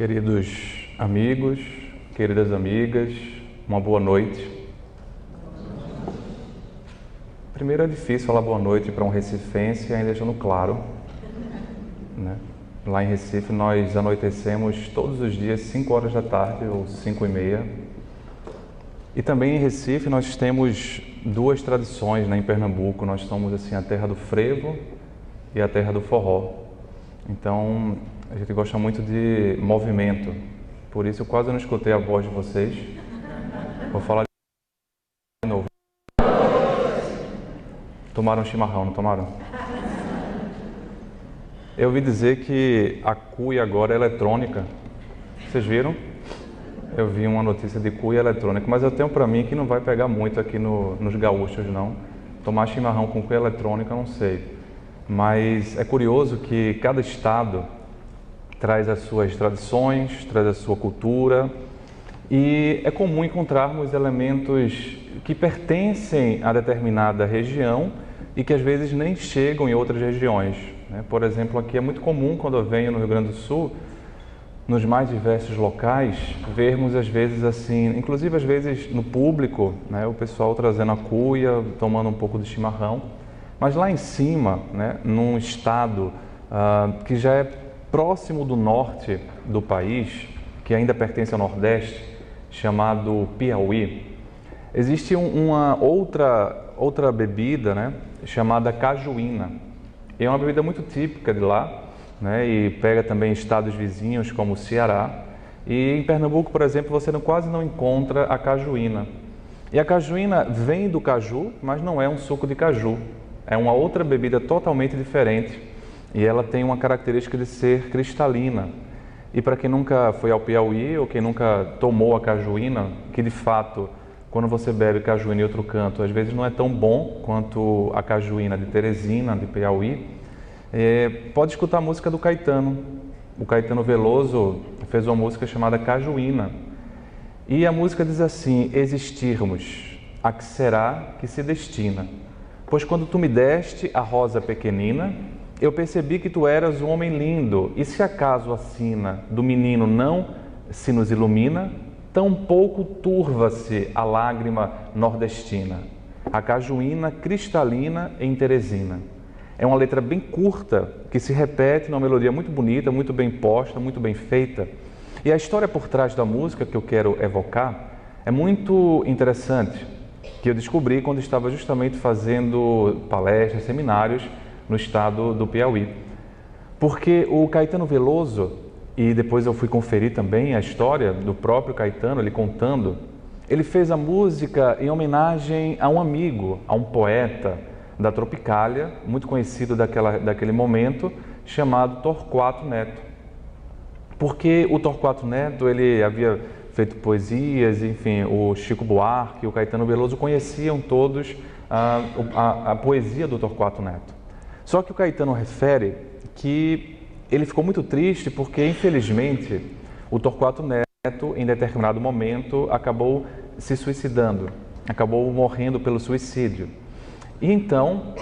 Queridos amigos, queridas amigas, uma boa noite. Primeiro é difícil falar boa noite para um recifense, ainda deixando claro, né? Lá em Recife nós anoitecemos todos os dias 5 horas da tarde ou 5h30. E também em Recife nós temos duas tradições, né, em Pernambuco. Nós somos assim a terra do frevo e a terra do forró. Então a gente gosta muito de movimento. Por isso eu quase não escutei a voz de vocês. Vou falar de novo. Tomaram chimarrão, não tomaram? Eu ouvi dizer que a cuia agora é eletrônica. Vocês viram? Eu vi uma notícia de cuia eletrônica, mas eu tenho para mim que não vai pegar muito aqui nos gaúchos, não. Tomar chimarrão com cuia eletrônica, não sei. Mas é curioso que cada estado traz as suas tradições, traz a sua cultura, e é comum encontrarmos elementos que pertencem a determinada região e que às vezes nem chegam em outras regiões, né? Por exemplo, aqui é muito comum, quando eu venho no Rio Grande do Sul, nos mais diversos locais, vermos às vezes assim, inclusive às vezes no público, né, o pessoal trazendo a cuia, tomando um pouco de chimarrão, mas lá em cima, né, num estado que já é próximo do norte do país, que ainda pertence ao Nordeste, chamado Piauí, existe uma outra bebida, né, chamada cajuína. É uma bebida muito típica de lá, né, e pega também estados vizinhos como o Ceará. E em Pernambuco, por exemplo, você quase não encontra a cajuína. E a cajuína vem do caju, mas não é um suco de caju. É uma outra bebida totalmente diferente e ela tem uma característica de ser cristalina. E para quem nunca foi ao Piauí ou quem nunca tomou a cajuína, que de fato, quando você bebe cajuína em outro canto, às vezes não é tão bom quanto a cajuína de Teresina, de Piauí, pode escutar a música do Caetano. O Caetano Veloso fez uma música chamada Cajuína. E a música diz assim: existirmos, a que será que se destina? Pois quando tu me deste a rosa pequenina, eu percebi que tu eras um homem lindo. E se acaso a sina do menino não se nos ilumina, tampouco turva-se a lágrima nordestina. A cajuína cristalina em Teresina. É uma letra bem curta, que se repete numa melodia muito bonita, muito bem posta, muito bem feita. E a história por trás da música que eu quero evocar é muito interessante, que eu descobri quando estava justamente fazendo palestras, seminários no estado do Piauí. Porque o Caetano Veloso, e depois eu fui conferir também a história do próprio Caetano, ele contando, ele fez a música em homenagem a um amigo, a um poeta da Tropicália, muito conhecido daquele momento, chamado Torquato Neto. Porque o Torquato Neto, ele havia feito poesias, enfim, o Chico Buarque, o Caetano Veloso conheciam todos a poesia do Torquato Neto. Só que o Caetano refere que ele ficou muito triste porque, infelizmente, o Torquato Neto, em determinado momento, acabou se suicidando, acabou morrendo pelo suicídio. E então,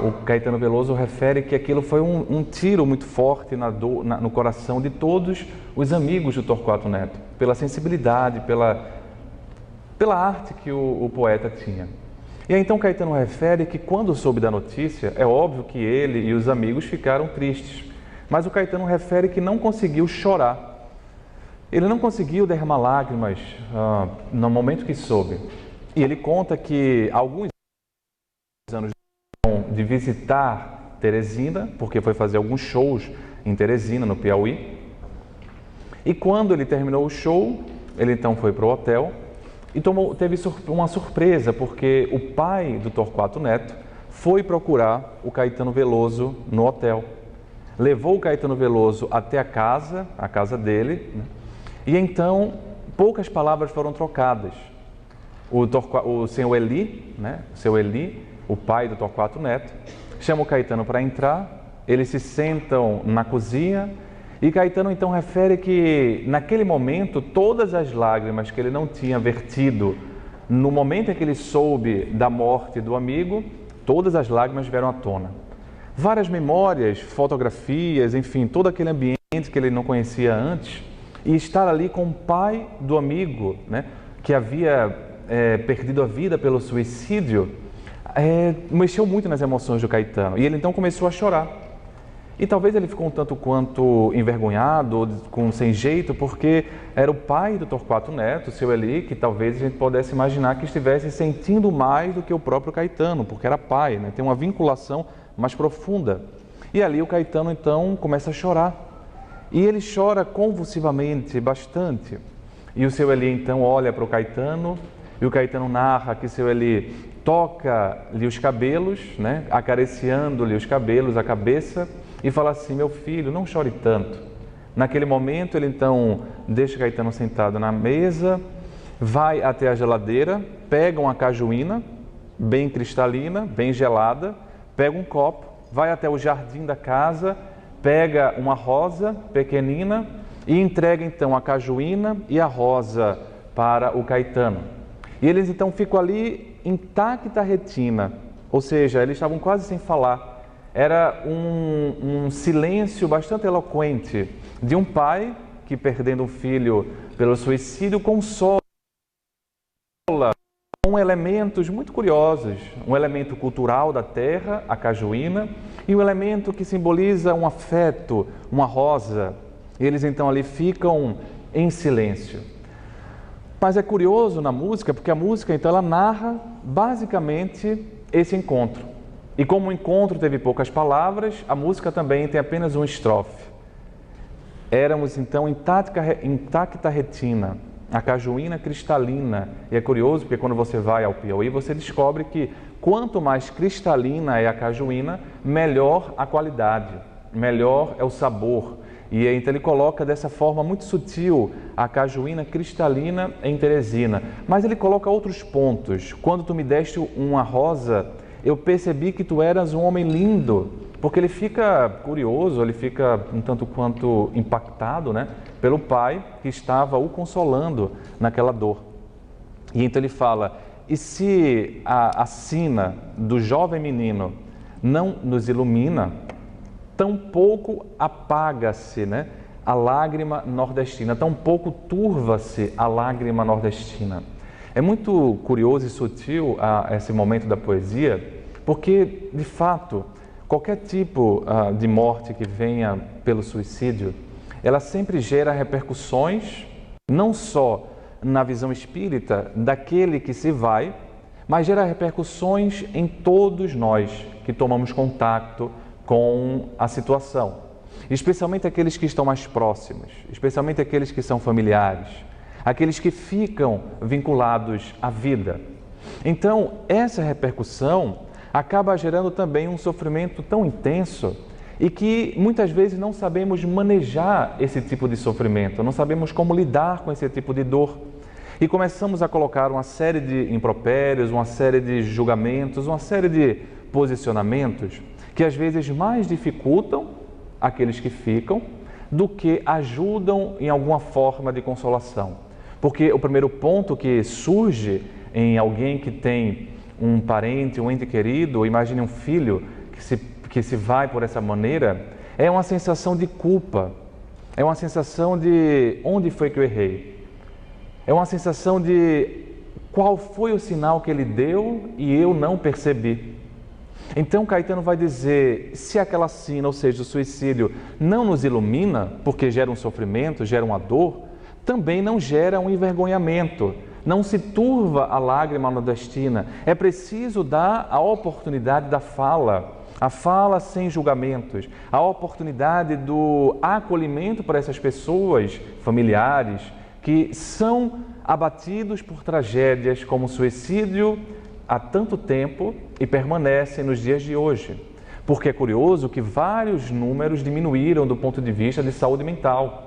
o Caetano Veloso refere que aquilo foi um tiro muito forte no coração de todos os amigos do Torquato Neto, pela sensibilidade, pela arte que o poeta tinha. E aí, então Caetano refere que quando soube da notícia, é óbvio que ele e os amigos ficaram tristes, mas o Caetano refere que não conseguiu chorar. Ele não conseguiu derramar lágrimas no momento que soube. E ele conta que alguns anos de visitar Teresina, porque foi fazer alguns shows em Teresina, no Piauí. E quando ele terminou o show, ele então foi para o hotel e teve uma surpresa, porque o pai do Torquato Neto foi procurar o Caetano Veloso no hotel. Levou o Caetano Veloso até a casa dele, né? E então poucas palavras foram trocadas. O senhor Eli, né? O seu Eli, o pai do Torquato Neto, chama o Caetano para entrar, eles se sentam na cozinha e Caetano então refere que naquele momento todas as lágrimas que ele não tinha vertido no momento em que ele soube da morte do amigo, todas as lágrimas vieram à tona. Várias memórias, fotografias, enfim, todo aquele ambiente que ele não conhecia antes, e estar ali com o pai do amigo, né, que havia perdido a vida pelo suicídio, mexeu muito nas emoções do Caetano. E ele então começou a chorar. E talvez ele ficou um tanto quanto envergonhado, sem jeito, porque era o pai do Torquato Neto, o seu Eli, que talvez a gente pudesse imaginar que estivesse sentindo mais do que o próprio Caetano, porque era pai, né? Tem uma vinculação mais profunda. E ali o Caetano então começa a chorar. E ele chora convulsivamente, bastante. E o seu Eli então olha para o Caetano, e o Caetano narra que seu Eli toca-lhe os cabelos, né? Acariciando-lhe os cabelos, a cabeça, e fala assim: meu filho, não chore tanto. Naquele momento ele então deixa Caetano sentado na mesa, vai até a geladeira, pega uma cajuína bem cristalina, bem gelada, pega um copo, vai até o jardim da casa, pega uma rosa pequenina e entrega então a cajuína e a rosa para o Caetano. E eles então ficam ali intacta a retina, ou seja, eles estavam quase sem falar. Era um silêncio bastante eloquente de um pai que, perdendo um filho pelo suicídio, consola com elementos muito curiosos. Um elemento cultural da terra, a cajuína, e um elemento que simboliza um afeto, uma rosa. Eles então ali ficam em silêncio. Mas é curioso na música, porque a música então ela narra basicamente esse encontro. E como o encontro teve poucas palavras, a música também tem apenas uma estrofe. Éramos então intacta retina, a cajuína cristalina. E é curioso porque quando você vai ao Piauí, você descobre que quanto mais cristalina é a cajuína, melhor a qualidade, melhor é o sabor. E então ele coloca dessa forma muito sutil a cajuína cristalina em Teresina. Mas ele coloca outros pontos. Quando tu me deste uma rosa, eu percebi que tu eras um homem lindo, porque ele fica curioso, ele fica um tanto quanto impactado, né, pelo pai que estava o consolando naquela dor. E então ele fala: e se a sina do jovem menino não nos ilumina, tampouco apaga-se, né, a lágrima nordestina, tampouco turva-se a lágrima nordestina. É muito curioso e sutil esse momento da poesia, porque, de fato, qualquer tipo de morte que venha pelo suicídio, ela sempre gera repercussões, não só na visão espírita daquele que se vai, mas gera repercussões em todos nós que tomamos contato com a situação, especialmente aqueles que estão mais próximos, especialmente aqueles que são familiares, aqueles que ficam vinculados à vida. Então, essa repercussão acaba gerando também um sofrimento tão intenso e que muitas vezes não sabemos manejar esse tipo de sofrimento, não sabemos como lidar com esse tipo de dor. E começamos a colocar uma série de impropérios, uma série de julgamentos, uma série de posicionamentos que às vezes mais dificultam aqueles que ficam do que ajudam em alguma forma de consolação. Porque o primeiro ponto que surge em alguém que tem um parente, um ente querido, imagine um filho que se vai por essa maneira, é uma sensação de culpa, é uma sensação de onde foi que eu errei, é uma sensação de qual foi o sinal que ele deu e eu não percebi. Então Caetano vai dizer, se aquela sina, ou seja, o suicídio, não nos ilumina, porque gera um sofrimento, gera uma dor, também não gera um envergonhamento, não se turva a lágrima nordestina. É preciso dar a oportunidade da fala, a fala sem julgamentos, a oportunidade do acolhimento para essas pessoas, familiares, que são abatidos por tragédias como o suicídio há tanto tempo e permanecem nos dias de hoje. Porque é curioso que vários números diminuíram do ponto de vista de saúde mental.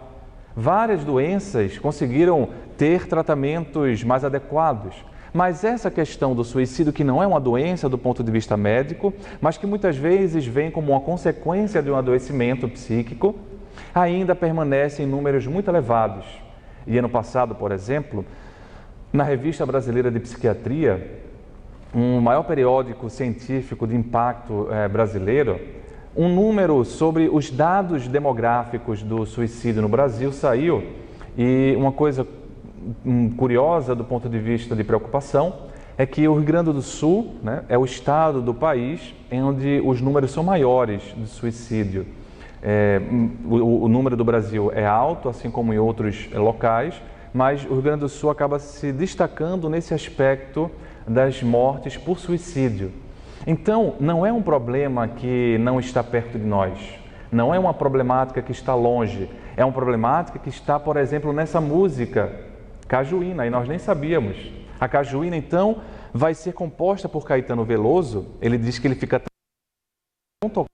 Várias doenças conseguiram ter tratamentos mais adequados. Mas essa questão do suicídio, que não é uma doença do ponto de vista médico, mas que muitas vezes vem como uma consequência de um adoecimento psíquico, ainda permanece em números muito elevados. E ano passado, por exemplo, na Revista Brasileira de Psiquiatria, um maior periódico científico de impacto brasileiro, um número sobre os dados demográficos do suicídio no Brasil saiu, E uma coisa curiosa do ponto de vista de preocupação é que o Rio Grande do Sul, né, é o estado do país em onde os números são maiores de suicídio. O número do Brasil é alto, assim como em outros locais, mas o Rio Grande do Sul acaba se destacando nesse aspecto das mortes por suicídio. Então, não é um problema que não está perto de nós, não é uma problemática que está longe, é uma problemática que está, por exemplo, nessa música Cajuína, e nós nem sabíamos. A Cajuína, então, vai ser composta por Caetano Veloso. Ele diz que ele fica tão...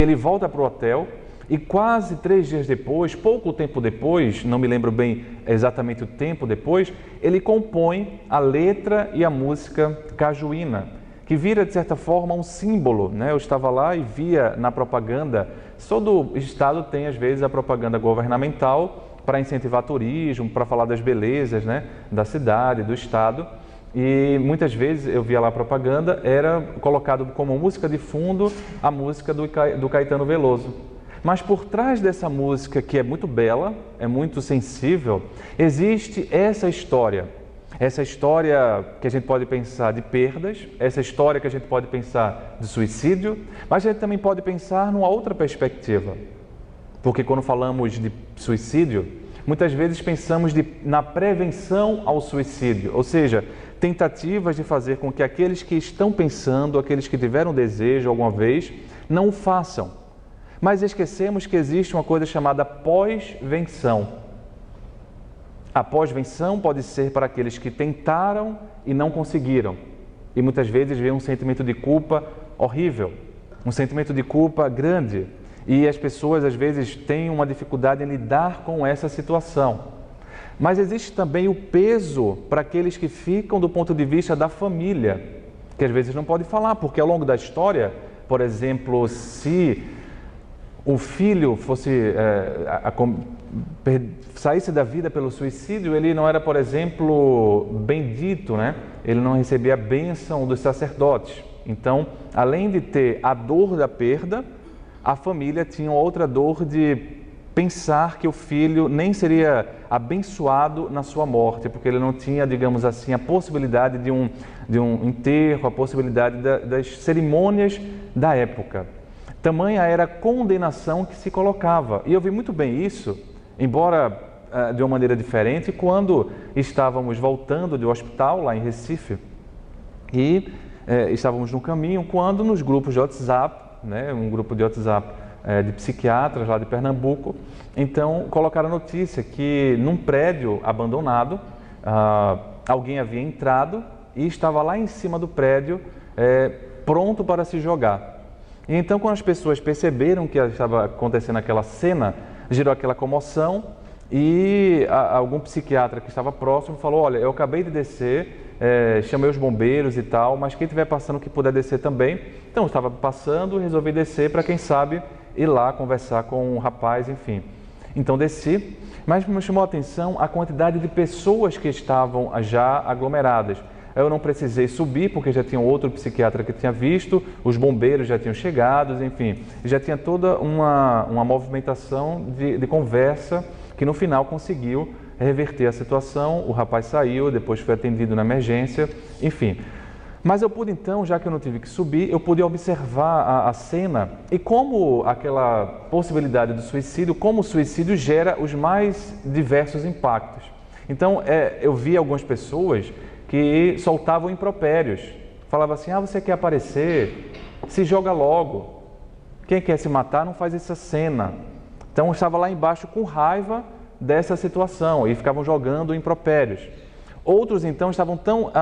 Ele volta para o hotel e quase 3 dias depois, pouco tempo depois, não me lembro bem exatamente o tempo depois, ele compõe a letra e a música Cajuína, que vira, de certa forma, um símbolo, né? Eu estava lá e via na propaganda, todo estado tem, às vezes, a propaganda governamental para incentivar turismo, para falar das belezas, né, da cidade, do estado. E muitas vezes eu via lá a propaganda, era colocado como música de fundo a música do Caetano Veloso. Mas por trás dessa música, que é muito bela, é muito sensível, existe essa história que a gente pode pensar de perdas, essa história que a gente pode pensar de suicídio, mas a gente também pode pensar numa outra perspectiva. Porque quando falamos de suicídio, muitas vezes pensamos na prevenção ao suicídio, ou seja, tentativas de fazer com que aqueles que estão pensando, aqueles que tiveram desejo alguma vez, não o façam. Mas esquecemos que existe uma coisa chamada pós-venção. A pós-venção pode ser para aqueles que tentaram e não conseguiram. E muitas vezes vem um sentimento de culpa horrível, um sentimento de culpa grande. E as pessoas, às vezes, têm uma dificuldade em lidar com essa situação. Mas existe também o peso para aqueles que ficam do ponto de vista da família, que às vezes não pode falar, porque ao longo da história, por exemplo, se o filho fosse saísse da vida pelo suicídio, ele não era, por exemplo, bendito, né? Ele não recebia a bênção dos sacerdotes. Então, além de ter a dor da perda, a família tinha outra dor de pensar que o filho nem seria abençoado na sua morte, porque ele não tinha, digamos assim, a possibilidade de um enterro, a possibilidade das cerimônias da época. Tamanha era a condenação que se colocava. E eu vi muito bem isso, embora de uma maneira diferente, quando estávamos voltando do hospital lá em Recife e estávamos no caminho, quando nos grupos de WhatsApp, né, um grupo de WhatsApp de psiquiatras lá de Pernambuco, então colocaram a notícia que num prédio abandonado, alguém havia entrado e estava lá em cima do prédio pronto para se jogar. E então, quando as pessoas perceberam que estava acontecendo aquela cena, gerou aquela comoção e algum psiquiatra que estava próximo falou: olha, eu acabei de descer, chamei os bombeiros e tal, mas quem estiver passando que puder descer também. Então, eu estava passando e resolvi descer para, quem sabe, ir lá conversar com o rapaz, enfim. Então, desci, mas me chamou a atenção a quantidade de pessoas que estavam já aglomeradas. Eu não precisei subir, porque já tinha outro psiquiatra que tinha visto, os bombeiros já tinham chegado, enfim, já tinha toda uma movimentação de conversa que no final conseguiu reverter a situação. O rapaz saiu, depois foi atendido na emergência, enfim. Mas eu pude então, já que eu não tive que subir, eu pude observar a cena e como aquela possibilidade do suicídio, como o suicídio gera os mais diversos impactos. Então, eu vi algumas pessoas que soltavam impropérios, falavam assim: você quer aparecer? Se joga logo. Quem quer se matar não faz essa cena. Então eu estava lá embaixo com raiva dessa situação e ficavam jogando impropérios. Outros então estavam tão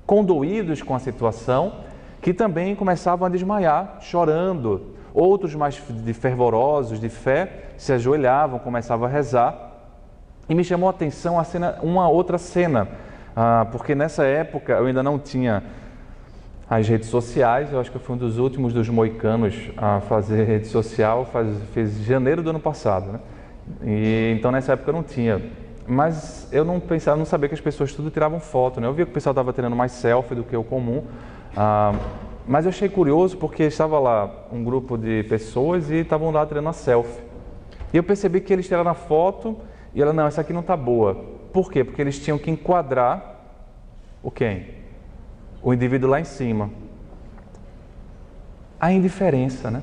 condoídos com a situação que também começavam a desmaiar, chorando. Outros mais fervorosos, de fé, se ajoelhavam, começavam a rezar. E me chamou a atenção uma outra cena, porque nessa época eu ainda não tinha as redes sociais. Eu acho que eu fui um dos últimos dos moicanos a fazer rede social, fiz janeiro do ano passado, né? E então nessa época eu não tinha, mas eu não sabia que as pessoas tudo tiravam foto, né? Eu via que o pessoal estava tirando mais selfie do que o comum, mas eu achei curioso porque estava lá um grupo de pessoas e estavam lá tirando a selfie. E eu percebi que eles tiraram a foto E ela, não, essa aqui não está boa. Por quê? Porque eles tinham que enquadrar o quem? O indivíduo lá em cima. A indiferença, né?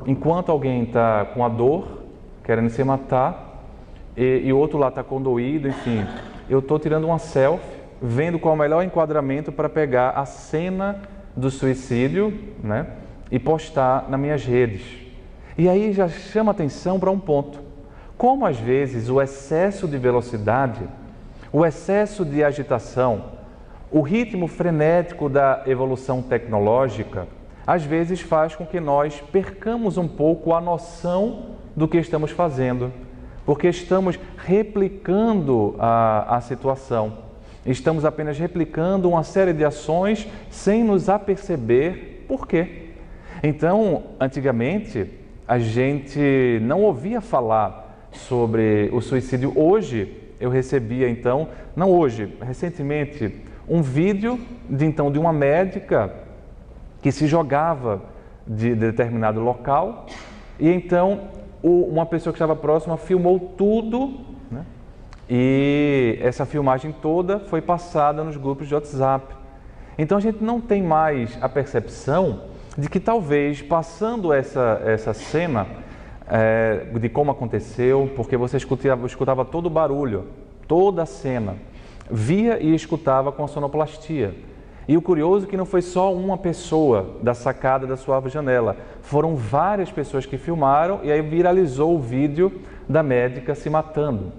Enquanto alguém está com a dor, querendo se matar, e o outro lá está condoído, enfim, eu estou tirando uma selfie, vendo qual é o melhor enquadramento para pegar a cena do suicídio, né? E postar nas minhas redes. E aí já chama atenção para um ponto. Como às vezes o excesso de velocidade, o excesso de agitação, o ritmo frenético da evolução tecnológica, às vezes faz com que nós percamos um pouco a noção do que estamos fazendo, porque estamos replicando a situação, estamos apenas replicando uma série de ações sem nos aperceber por quê. Então, antigamente, a gente não ouvia falar sobre o suicídio. Hoje, eu recebia então, não hoje, recentemente, um vídeo de uma médica que se jogava de determinado local e então uma pessoa que estava próxima filmou tudo, né? E essa filmagem toda foi passada nos grupos de WhatsApp. Então a gente não tem mais a percepção de que talvez passando essa cena de como aconteceu, porque você escutava todo o barulho, toda a cena, via e escutava com a sonoplastia. E o curioso é que não foi só uma pessoa da sacada da sua janela, foram várias pessoas que filmaram e aí viralizou o vídeo da médica se matando.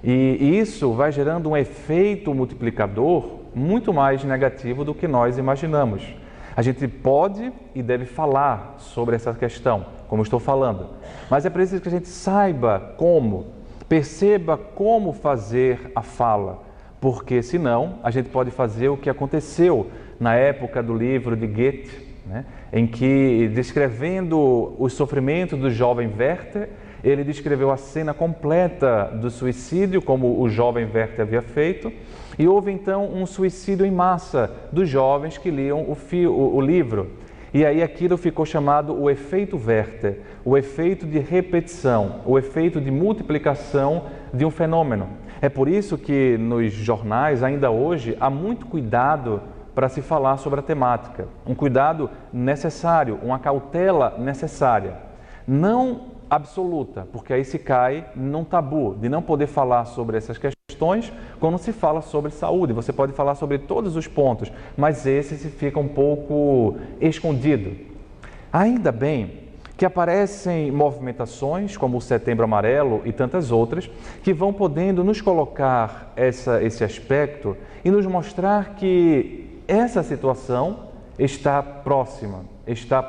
E isso vai gerando um efeito multiplicador muito mais negativo do que nós imaginamos. A gente pode e deve falar sobre essa questão, como estou falando, mas é preciso que a gente saiba como, perceba como fazer a fala, porque senão a gente pode fazer o que aconteceu na época do livro de Goethe, né? Em que, descrevendo o sofrimento do jovem Werther, ele descreveu a cena completa do suicídio, como o jovem Werther havia feito, e houve então um suicídio em massa dos jovens que liam o livro. E aí aquilo ficou chamado o efeito Werther, o efeito de repetição, o efeito de multiplicação de um fenômeno. É por isso que nos jornais, ainda hoje, há muito cuidado para se falar sobre a temática. Um cuidado necessário, uma cautela necessária. Não absoluta, porque aí se cai num tabu de não poder falar sobre essas questões quando se fala sobre saúde. Você pode falar sobre todos os pontos, mas esse se fica um pouco escondido. Ainda bem que aparecem movimentações como o Setembro Amarelo e tantas outras que vão podendo nos colocar esse aspecto e nos mostrar que essa situação está próxima, está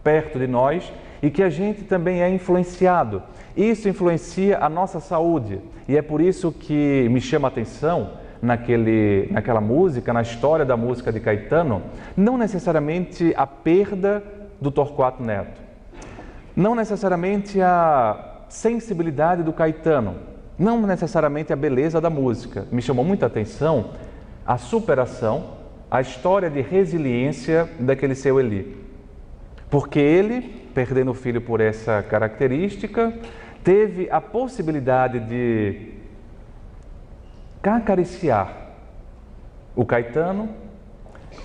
perto de nós e que a gente também é influenciado. Isso influencia a nossa saúde e é por isso que me chama a atenção naquela música, na história da música de Caetano, não necessariamente a perda do Torquato Neto, não necessariamente a sensibilidade do Caetano, não necessariamente a beleza da música. Me chamou muita atenção a superação, a história de resiliência daquele seu Eli. Porque ele, perdendo o filho por essa característica, teve a possibilidade de acariciar o Caetano,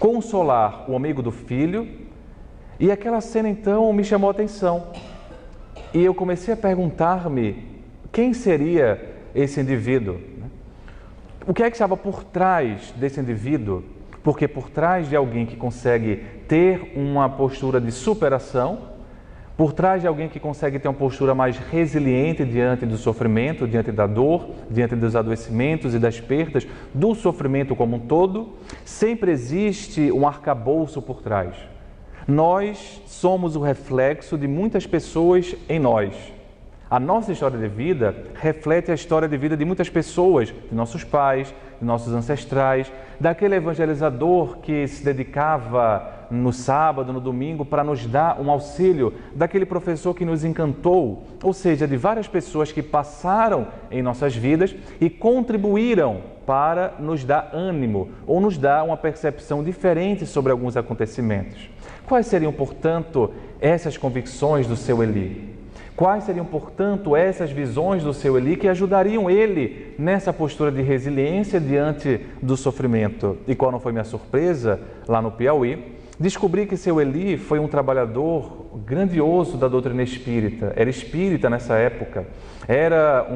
consolar o amigo do filho. E aquela cena então me chamou a atenção e eu comecei a perguntar-me quem seria esse indivíduo, o que é que estava por trás desse indivíduo, porque por trás de alguém que consegue ter uma postura de superação, por trás de alguém que consegue ter uma postura mais resiliente diante do sofrimento, diante da dor, diante dos adoecimentos e das perdas, do sofrimento como um todo, sempre existe um arcabouço por trás. Nós somos o reflexo de muitas pessoas em nós. A nossa história de vida reflete a história de vida de muitas pessoas, de nossos pais, de nossos ancestrais, daquele evangelizador que se dedicava no sábado, no domingo, para nos dar um auxílio, daquele professor que nos encantou, ou seja, de várias pessoas que passaram em nossas vidas e contribuíram para nos dar ânimo ou nos dar uma percepção diferente sobre alguns acontecimentos. Quais seriam, portanto, essas convicções do seu Eli? Quais seriam, portanto, essas visões do seu Eli que ajudariam ele nessa postura de resiliência diante do sofrimento? E qual não foi minha surpresa lá no Piauí? Descobri que seu Eli foi um trabalhador grandioso da doutrina espírita. Era espírita nessa época. Era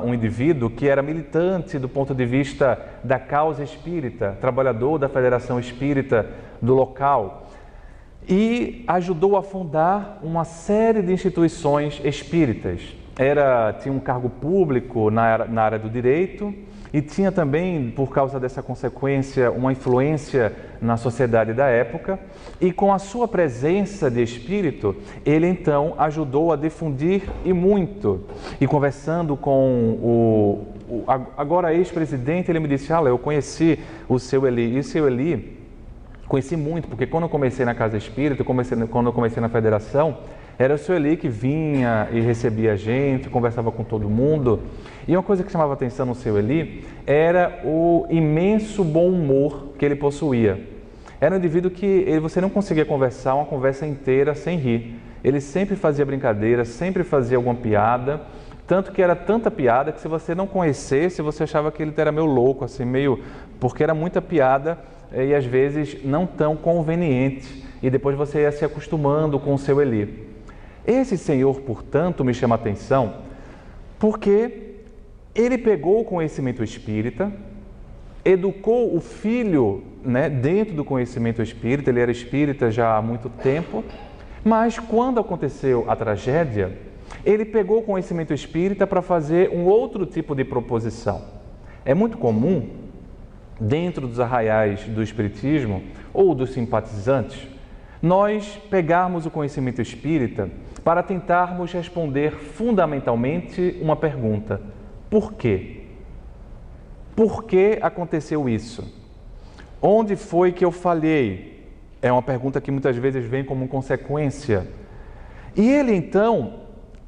um indivíduo que era militante do ponto de vista da causa espírita, trabalhador da Federação Espírita do local. E ajudou a fundar uma série de instituições espíritas. Tinha um cargo público na área do direito e tinha também, por causa dessa consequência, uma influência na sociedade da época. E com a sua presença de espírito, ele então ajudou a difundir e muito. E conversando com o agora ex-presidente, ele me disse: eu conheci o seu Eli. E o seu Eli conheci muito, porque quando eu comecei na Casa Espírita, quando eu comecei na Federação, era o seu Eli que vinha e recebia a gente, conversava com todo mundo. E uma coisa que chamava atenção no seu Eli era o imenso bom humor que ele possuía. Era um indivíduo que você não conseguia conversar uma conversa inteira sem rir. Ele sempre fazia brincadeira, sempre fazia alguma piada, tanto que era tanta piada que se você não conhecesse, você achava que ele era meio louco, assim, porque era muita piada e às vezes não tão conveniente, e depois você ia se acostumando com o seu Eli. Esse senhor, portanto, me chama a atenção porque ele pegou o conhecimento espírita, educou o filho, dentro do conhecimento espírita. Ele era espírita já há muito tempo, mas quando aconteceu a tragédia, ele pegou o conhecimento espírita para fazer um outro tipo de proposição. É muito comum, dentro dos arraiais do espiritismo ou dos simpatizantes, nós pegarmos o conhecimento espírita para tentarmos responder fundamentalmente uma pergunta: por quê? Por que aconteceu isso? Onde foi que eu falhei? É uma pergunta que muitas vezes vem como consequência. E ele então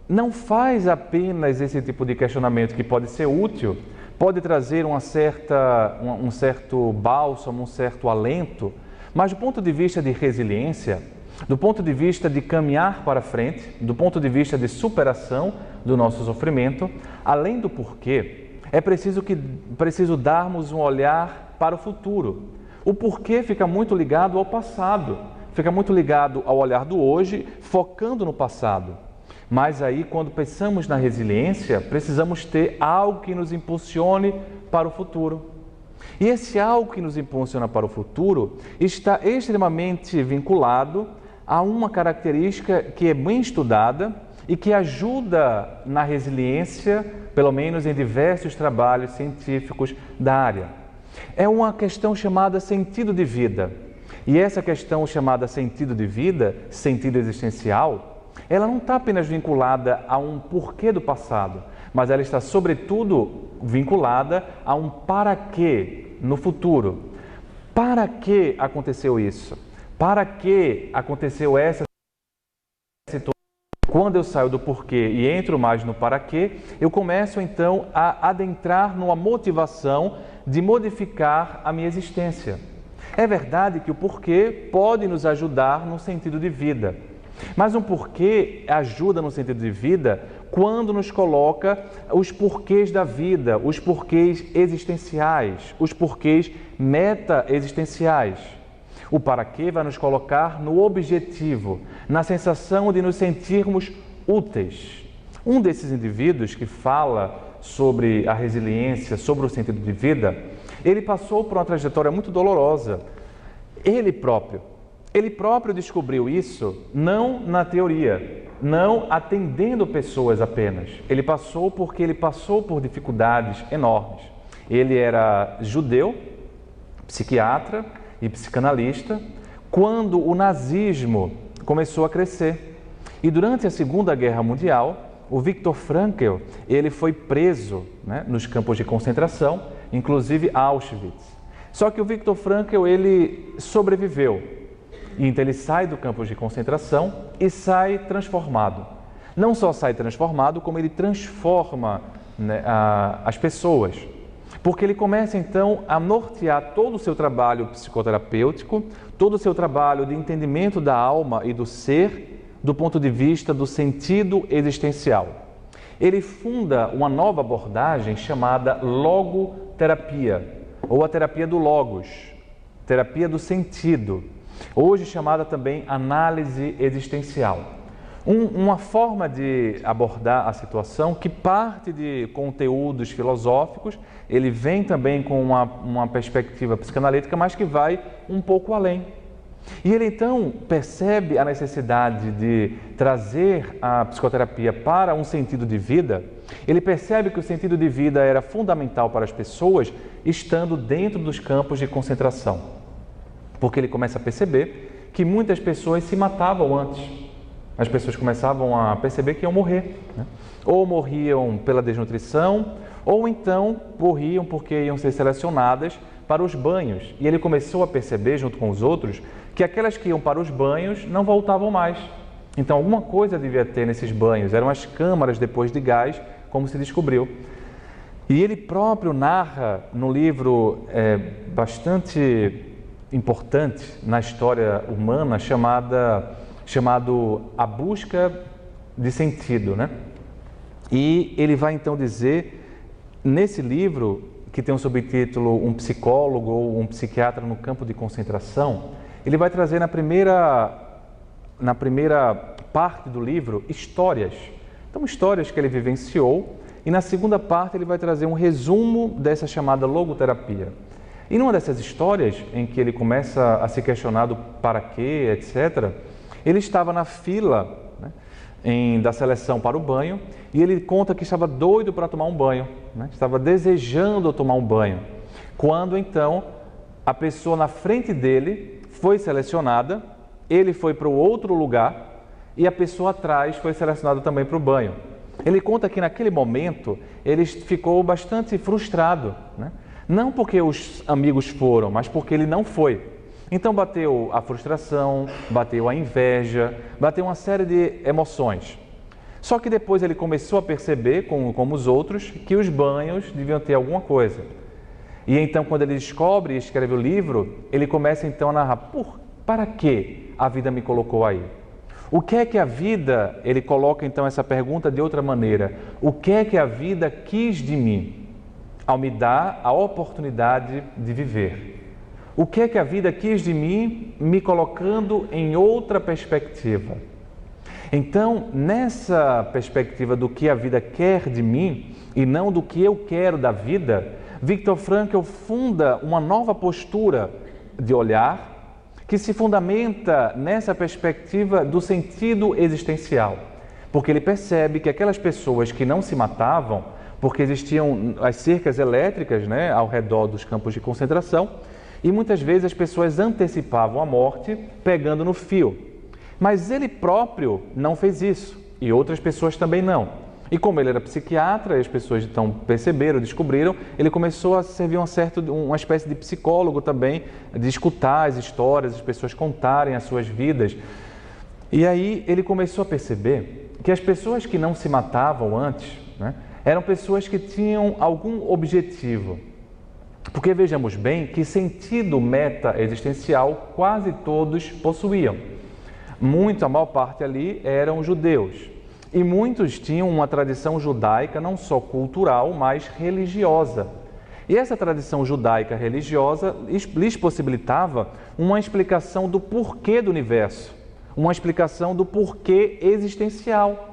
não faz apenas esse tipo de questionamento que pode ser útil, pode trazer um certo bálsamo, um certo alento, mas do ponto de vista de resiliência, do ponto de vista de caminhar para frente, do ponto de vista de superação do nosso sofrimento, além do porquê, é preciso darmos um olhar para o futuro. O porquê fica muito ligado ao passado, fica muito ligado ao olhar do hoje, focando no passado. Mas aí, quando pensamos na resiliência, precisamos ter algo que nos impulsione para o futuro. E esse algo que nos impulsiona para o futuro está extremamente vinculado a uma característica que é bem estudada e que ajuda na resiliência, pelo menos em diversos trabalhos científicos da área. É uma questão chamada sentido de vida. E essa questão chamada sentido de vida, sentido existencial, ela não está apenas vinculada a um porquê do passado, mas ela está, sobretudo, vinculada a um para quê no futuro. Para que aconteceu isso? Para que aconteceu essa situação? Quando eu saio do porquê e entro mais no para quê, eu começo então a adentrar numa motivação de modificar a minha existência. É verdade que o porquê pode nos ajudar no sentido de vida, mas um porquê ajuda no sentido de vida quando nos coloca os porquês da vida, os porquês existenciais, os porquês meta-existenciais. O para quê vai nos colocar no objetivo, na sensação de nos sentirmos úteis. Um desses indivíduos que fala sobre a resiliência, sobre o sentido de vida, ele passou por uma trajetória muito dolorosa. Ele próprio descobriu isso não na teoria, não atendendo pessoas apenas. Ele passou por dificuldades enormes. Ele era judeu, psiquiatra e psicanalista, quando o nazismo começou a crescer. E durante a Segunda Guerra Mundial, o Viktor Frankl, ele foi preso, nos campos de concentração, inclusive Auschwitz. Só que o Viktor Frankl, ele sobreviveu. E então ele sai do campo de concentração e sai transformado. Não só sai transformado, como ele transforma as pessoas. Porque ele começa então a nortear todo o seu trabalho psicoterapêutico, todo o seu trabalho de entendimento da alma e do ser, do ponto de vista do sentido existencial. Ele funda uma nova abordagem chamada logoterapia, ou a terapia do logos, terapia do sentido, hoje chamada também análise existencial. Uma forma de abordar a situação que parte de conteúdos filosóficos, ele vem também com uma perspectiva psicanalítica, mas que vai um pouco além. E ele então percebe a necessidade de trazer a psicoterapia para um sentido de vida. Ele percebe que o sentido de vida era fundamental para as pessoas estando dentro dos campos de concentração. Porque ele começa a perceber que muitas pessoas se matavam antes. As pessoas começavam a perceber que iam morrer, né? Ou morriam pela desnutrição, ou então morriam porque iam ser selecionadas para os banhos. E ele começou a perceber, junto com os outros, que aquelas que iam para os banhos não voltavam mais. Então alguma coisa devia ter nesses banhos, eram as câmaras depois de gás, como se descobriu. E ele próprio narra no livro bastante importante na história humana, chamado A Busca de Sentido, né? E ele vai então dizer, nesse livro, que tem um subtítulo Um Psicólogo ou um Psiquiatra no Campo de Concentração, ele vai trazer na primeira parte do livro histórias. Então, histórias que ele vivenciou, e na segunda parte ele vai trazer um resumo dessa chamada logoterapia. E numa dessas histórias, em que ele começa a se questionar do para quê, etc., ele estava na fila, né, da seleção para o banho, e ele conta que estava doido para tomar um banho, né, estava desejando tomar um banho, quando então a pessoa na frente dele foi selecionada, ele foi para o outro lugar e a pessoa atrás foi selecionada também para o banho. Ele conta que naquele momento ele ficou bastante frustrado, né? Não porque os amigos foram, mas porque ele não foi. Então bateu a frustração, bateu a inveja, bateu uma série de emoções. Só que depois ele começou a perceber, como os outros, que os banhos deviam ter alguma coisa. E então, quando ele descobre e escreve o livro, ele começa então a narrar, para que a vida me colocou aí? O que é que a vida, ele coloca então essa pergunta de outra maneira, o que é que a vida quis de mim, ao me dar a oportunidade de viver? O que é que a vida quis de mim, me colocando em outra perspectiva? Então, nessa perspectiva do que a vida quer de mim, e não do que eu quero da vida, Viktor Frankl funda uma nova postura de olhar que se fundamenta nessa perspectiva do sentido existencial, porque ele percebe que aquelas pessoas que não se matavam, porque existiam as cercas elétricas, né, ao redor dos campos de concentração, e muitas vezes as pessoas antecipavam a morte pegando no fio. Mas ele próprio não fez isso, e outras pessoas também não. E como ele era psiquiatra, as pessoas então perceberam, descobriram, ele começou a servir uma espécie de psicólogo também, de escutar as histórias, as pessoas contarem as suas vidas. E aí ele começou a perceber que as pessoas que não se matavam antes, né, eram pessoas que tinham algum objetivo. Porque vejamos bem que sentido meta-existencial quase todos possuíam. A maior parte ali eram judeus. E muitos tinham uma tradição judaica não só cultural, mas religiosa. E essa tradição judaica religiosa lhes possibilitava uma explicação do porquê do universo, uma explicação do porquê existencial.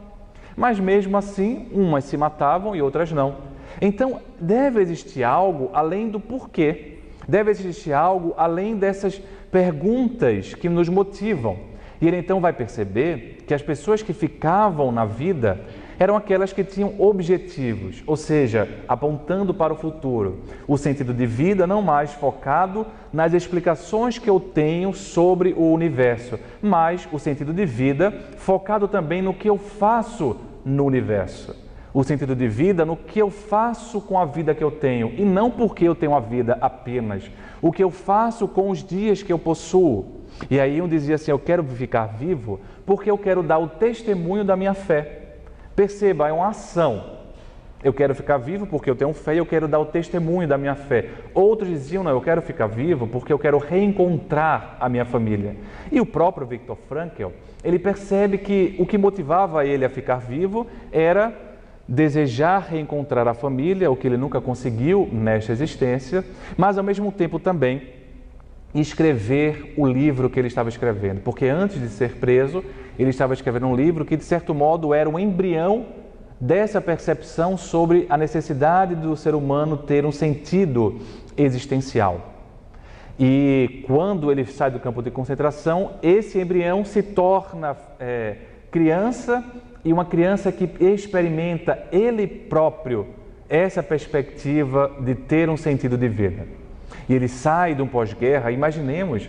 Mas mesmo assim, umas se matavam e outras não. Então, deve existir algo além do porquê, deve existir algo além dessas perguntas que nos motivam. E ele então vai perceber que as pessoas que ficavam na vida eram aquelas que tinham objetivos, ou seja, apontando para o futuro. O sentido de vida não mais focado nas explicações que eu tenho sobre o universo, mas o sentido de vida focado também no que eu faço no universo. O sentido de vida no que eu faço com a vida que eu tenho, e não porque eu tenho a vida apenas, o que eu faço com os dias que eu possuo. E aí um dizia assim, eu quero ficar vivo porque eu quero dar o testemunho da minha fé. Perceba, é uma ação. Eu quero ficar vivo porque eu tenho fé e eu quero dar o testemunho da minha fé. Outros diziam, não, eu quero ficar vivo porque eu quero reencontrar a minha família. E o próprio Viktor Frankl, ele percebe que o que motivava ele a ficar vivo era desejar reencontrar a família, o que ele nunca conseguiu nesta existência, mas ao mesmo tempo também escrever o livro que ele estava escrevendo. Porque antes de ser preso, ele estava escrevendo um livro que, de certo modo, era um embrião dessa percepção sobre a necessidade do ser humano ter um sentido existencial. E quando ele sai do campo de concentração, esse embrião se torna criança, e uma criança que experimenta ele próprio essa perspectiva de ter um sentido de vida. E ele sai de um pós-guerra. Imaginemos,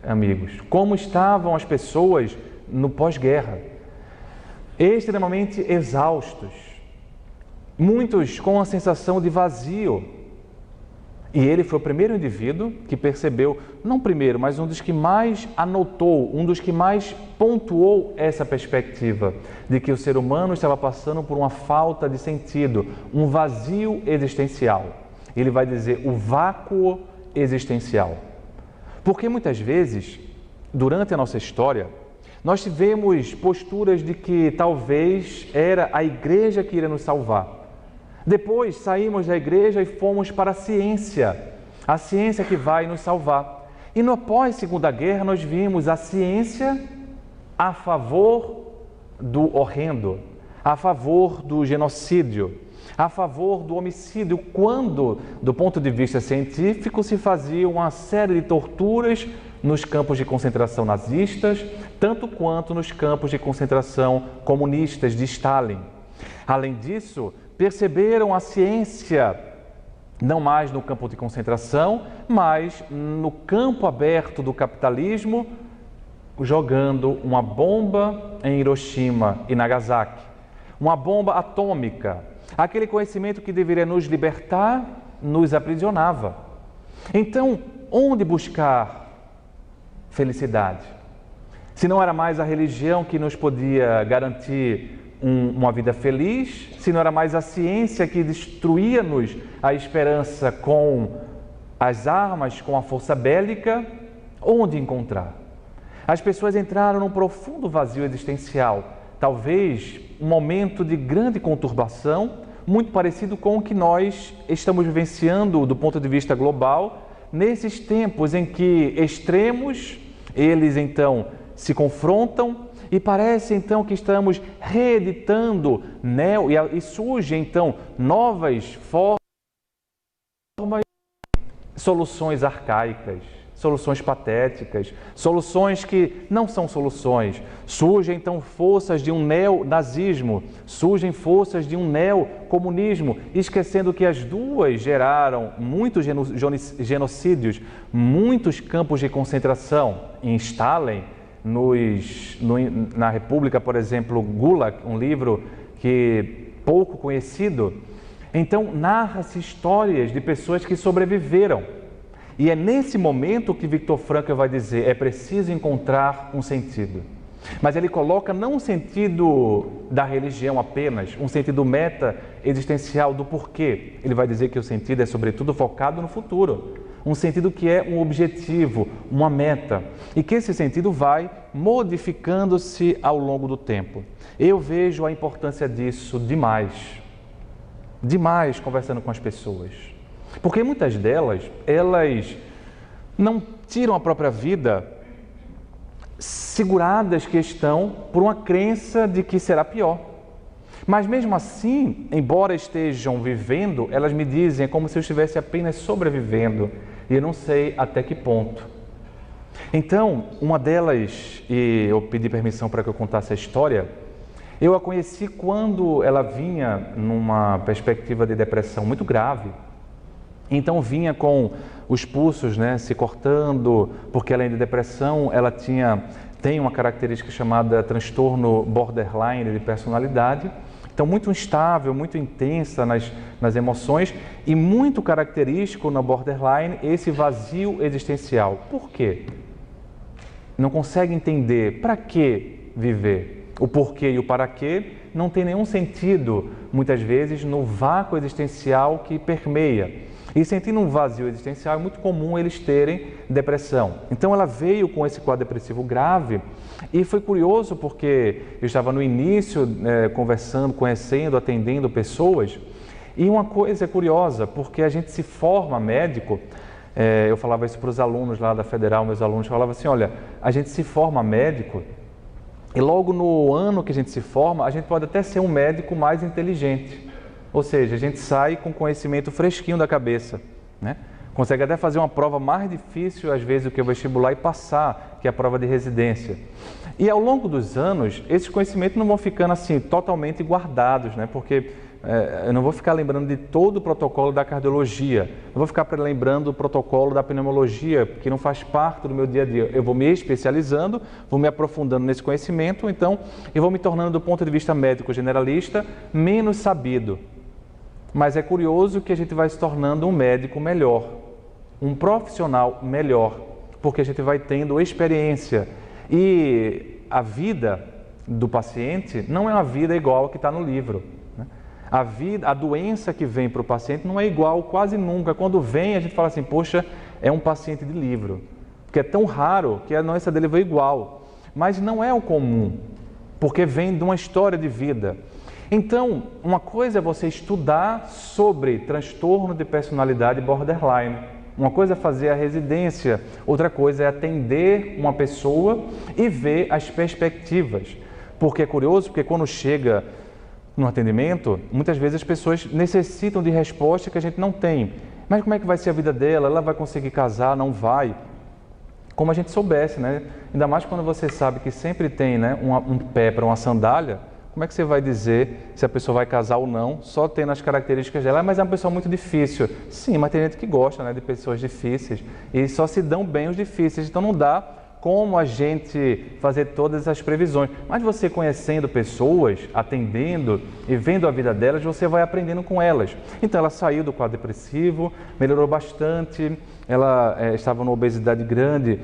amigos, como estavam as pessoas no pós-guerra. Extremamente exaustos, muitos com a sensação de vazio. E ele foi o primeiro indivíduo que percebeu, não primeiro, mas um dos que mais anotou, um dos que mais pontuou essa perspectiva de que o ser humano estava passando por uma falta de sentido, um vazio existencial. Ele vai dizer o vácuo existencial. Porque muitas vezes, durante a nossa história, nós tivemos posturas de que talvez era a igreja que iria nos salvar. Depois saímos da igreja e fomos para a ciência que vai nos salvar. E no pós-Segunda Guerra nós vimos a ciência a favor do horrendo, a favor do genocídio, a favor do homicídio, quando, do ponto de vista científico, se fazia uma série de torturas nos campos de concentração nazistas, tanto quanto nos campos de concentração comunistas de Stalin. Além disso, perceberam a ciência não mais no campo de concentração, mas no campo aberto do capitalismo, jogando uma bomba em Hiroshima e Nagasaki, uma bomba atômica. Aquele conhecimento que deveria nos libertar, nos aprisionava. Então, onde buscar felicidade? Se não era mais a religião que nos podia garantir uma vida feliz, se não era mais a ciência que destruía-nos a esperança com as armas, com a força bélica, onde encontrar? As pessoas entraram num profundo vazio existencial, talvez um momento de grande conturbação, muito parecido com o que nós estamos vivenciando do ponto de vista global, nesses tempos em que extremos, eles então se confrontam e parece então que estamos reeditando e surgem então novas formas, soluções arcaicas, soluções patéticas, soluções que não são soluções. Surgem então forças de um neonazismo, surgem forças de um neocomunismo, esquecendo que as duas geraram muitos genocídios, muitos campos de concentração. Em Stalin, na República, por exemplo, Gulag, um livro que pouco conhecido. Então, narra-se histórias de pessoas que sobreviveram. E é nesse momento que Viktor Frankl vai dizer, é preciso encontrar um sentido. Mas ele coloca não um sentido da religião apenas, um sentido meta-existencial do porquê. Ele vai dizer que o sentido é sobretudo focado no futuro. Um sentido que é um objetivo, uma meta. E que esse sentido vai modificando-se ao longo do tempo. Eu vejo a importância disso demais conversando com as pessoas. Porque muitas delas, elas não tiram a própria vida seguradas que estão por uma crença de que será pior. Mas mesmo assim, embora estejam vivendo, elas me dizem, é como se eu estivesse apenas sobrevivendo e eu não sei até que ponto. Então, uma delas, e eu pedi permissão para que eu contasse a história, eu a conheci quando ela vinha numa perspectiva de depressão muito grave. Então vinha com os pulsos, se cortando, porque além de depressão, ela tem uma característica chamada transtorno borderline de personalidade. Então muito instável, muito intensa nas emoções e muito característico na borderline esse vazio existencial. Por quê? Não consegue entender para que viver. o porquê e o para quê não tem nenhum sentido, muitas vezes, no vácuo existencial que permeia. E sentindo um vazio existencial, é muito comum eles terem depressão. Então ela veio com esse quadro depressivo grave e foi curioso porque eu estava no início conversando, conhecendo, atendendo pessoas, e uma coisa é curiosa, porque a gente se forma médico, eu falava isso para os alunos lá da Federal, meus alunos falavam assim, olha, a gente se forma médico e logo no ano que a gente se forma, a gente pode até ser um médico mais inteligente. Ou seja, a gente sai com conhecimento fresquinho da cabeça, né? Consegue até fazer uma prova mais difícil, às vezes, do que o vestibular e passar, que é a prova de residência. E ao longo dos anos, esses conhecimentos não vão ficando assim totalmente guardados, né? Porque eu não vou ficar lembrando de todo o protocolo da cardiologia, não vou ficar lembrando do protocolo da pneumologia, que não faz parte do meu dia a dia. Eu vou me especializando, vou me aprofundando nesse conhecimento, então eu vou me tornando, do ponto de vista médico generalista, menos sabido. Mas é curioso que a gente vai se tornando um médico melhor, um profissional melhor, porque a gente vai tendo experiência. E a vida do paciente não é uma vida igual a que está no livro, né? A doença que vem para o paciente não é igual quase nunca. Quando vem, a gente fala assim, poxa, é um paciente de livro, porque é tão raro que a doença dele veio igual. Mas não é o comum, porque vem de uma história de vida. Então, uma coisa é você estudar sobre transtorno de personalidade borderline. Uma coisa é fazer a residência, outra coisa é atender uma pessoa e ver as perspectivas. Porque é curioso, porque quando chega no atendimento, muitas vezes as pessoas necessitam de resposta que a gente não tem. Mas como é que vai ser a vida dela? Ela vai conseguir casar? Não vai? Como a gente soubesse, né? Ainda mais quando você sabe que sempre tem, né, um pé para uma sandália. Como é que você vai dizer se a pessoa vai casar ou não, só tendo as características dela? Mas é uma pessoa muito difícil. Sim, mas tem gente que gosta, né, de pessoas difíceis e só se dão bem os difíceis. Então não dá como a gente fazer todas as previsões. Mas você conhecendo pessoas, atendendo e vendo a vida delas, você vai aprendendo com elas. Então ela saiu do quadro depressivo, melhorou bastante, ela estava numa obesidade grande,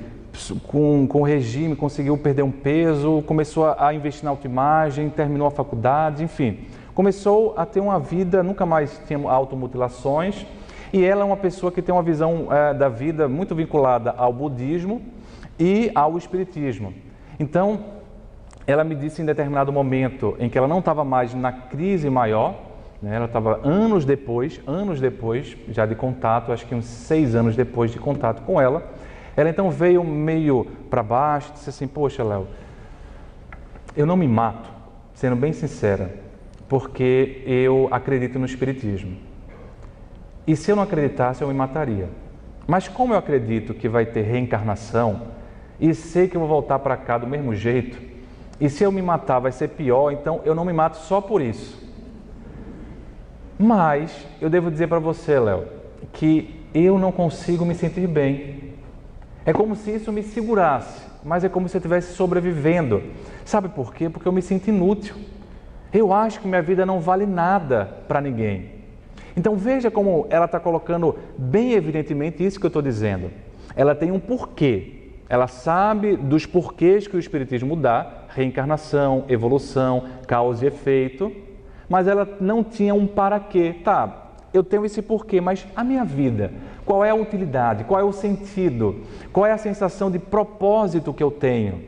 com o regime, conseguiu perder um peso, começou a investir na autoimagem, terminou a faculdade, enfim. Começou a ter uma vida, nunca mais tinha automutilações, e ela é uma pessoa que tem uma visão da vida muito vinculada ao budismo e ao espiritismo. Então, ela me disse em determinado momento em que ela não estava mais na crise maior, né, ela estava anos depois, já de contato, acho que uns 6 anos depois de contato com ela, ela então veio meio para baixo e disse assim, poxa, Léo, eu não me mato, sendo bem sincera, porque eu acredito no espiritismo. E se eu não acreditasse, eu me mataria. Mas como eu acredito que vai ter reencarnação, e sei que eu vou voltar para cá do mesmo jeito, e se eu me matar vai ser pior, então eu não me mato só por isso. Mas eu devo dizer para você, Léo, que eu não consigo me sentir bem. É como se isso me segurasse, mas é como se eu estivesse sobrevivendo. Sabe por quê? Porque eu me sinto inútil. Eu acho que minha vida não vale nada para ninguém. Então veja como ela está colocando bem evidentemente isso que eu estou dizendo. Ela tem um porquê. Ela sabe dos porquês que o espiritismo dá, reencarnação, evolução, causa e efeito, mas ela não tinha um para quê. Tá, eu tenho esse porquê, mas a minha vida, qual é a utilidade, qual é o sentido, qual é a sensação de propósito que eu tenho?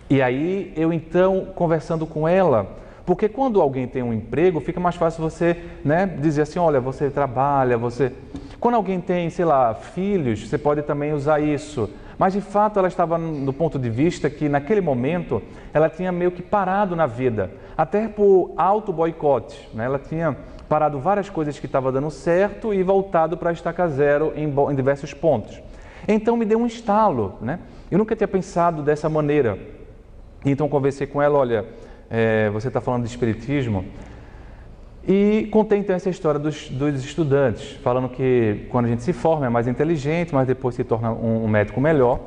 E aí eu então, conversando com ela, porque quando alguém tem um emprego, fica mais fácil você, né, dizer assim, olha, você trabalha, você... Quando alguém tem, sei lá, filhos, você pode também usar isso. Mas de fato ela estava no ponto de vista que naquele momento ela tinha meio que parado na vida, até por auto-boicote, né? Ela tinha parado várias coisas que estavam dando certo e voltado para a estaca zero em diversos pontos. Então me deu um estalo, né? Eu nunca tinha pensado dessa maneira. Então conversei com ela, olha, você está falando de espiritismo, e contei então essa história dos estudantes, falando que quando a gente se forma é mais inteligente, mas depois se torna um médico melhor.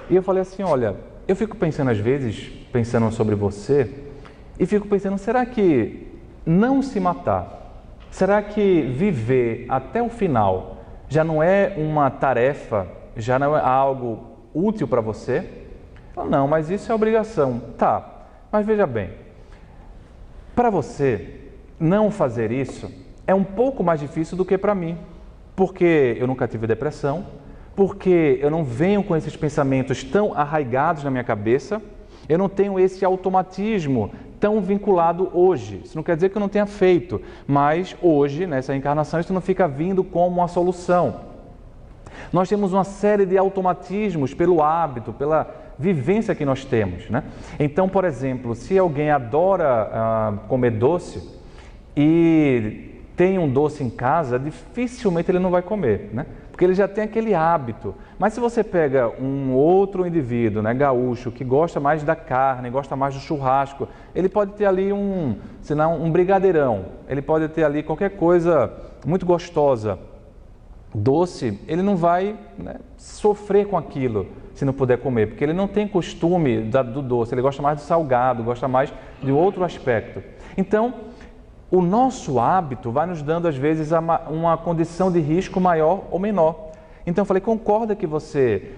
E eu falei assim, olha, eu fico pensando às vezes, pensando sobre você, e fico pensando, será que não se matar, será que viver até o final já não é uma tarefa, já não é algo útil para você? Eu falei, não, mas isso é obrigação. Tá, Mas veja bem, para você não fazer isso é um pouco mais difícil do que para mim, porque eu nunca tive depressão, porque eu não venho com esses pensamentos tão arraigados na minha cabeça, eu não tenho esse automatismo tão vinculado hoje. Isso não quer dizer que eu não tenha feito, mas hoje, nessa encarnação, isso não fica vindo como uma solução. Nós temos uma série de automatismos pelo hábito, pela vivência que nós temos, né? Então, por exemplo, se alguém adora comer doce e tem um doce em casa, dificilmente ele não vai comer, né? Porque ele já tem aquele hábito. Mas se você pega um outro indivíduo, né, gaúcho, que gosta mais da carne, gosta mais do churrasco, ele pode ter ali um brigadeirão, ele pode ter ali qualquer coisa muito gostosa, doce, ele não vai, né, sofrer com aquilo se não puder comer, porque ele não tem costume do doce, ele gosta mais do salgado, gosta mais de outro aspecto. Então, o nosso hábito vai nos dando, às vezes, uma condição de risco maior ou menor. Então, eu falei, concorda que você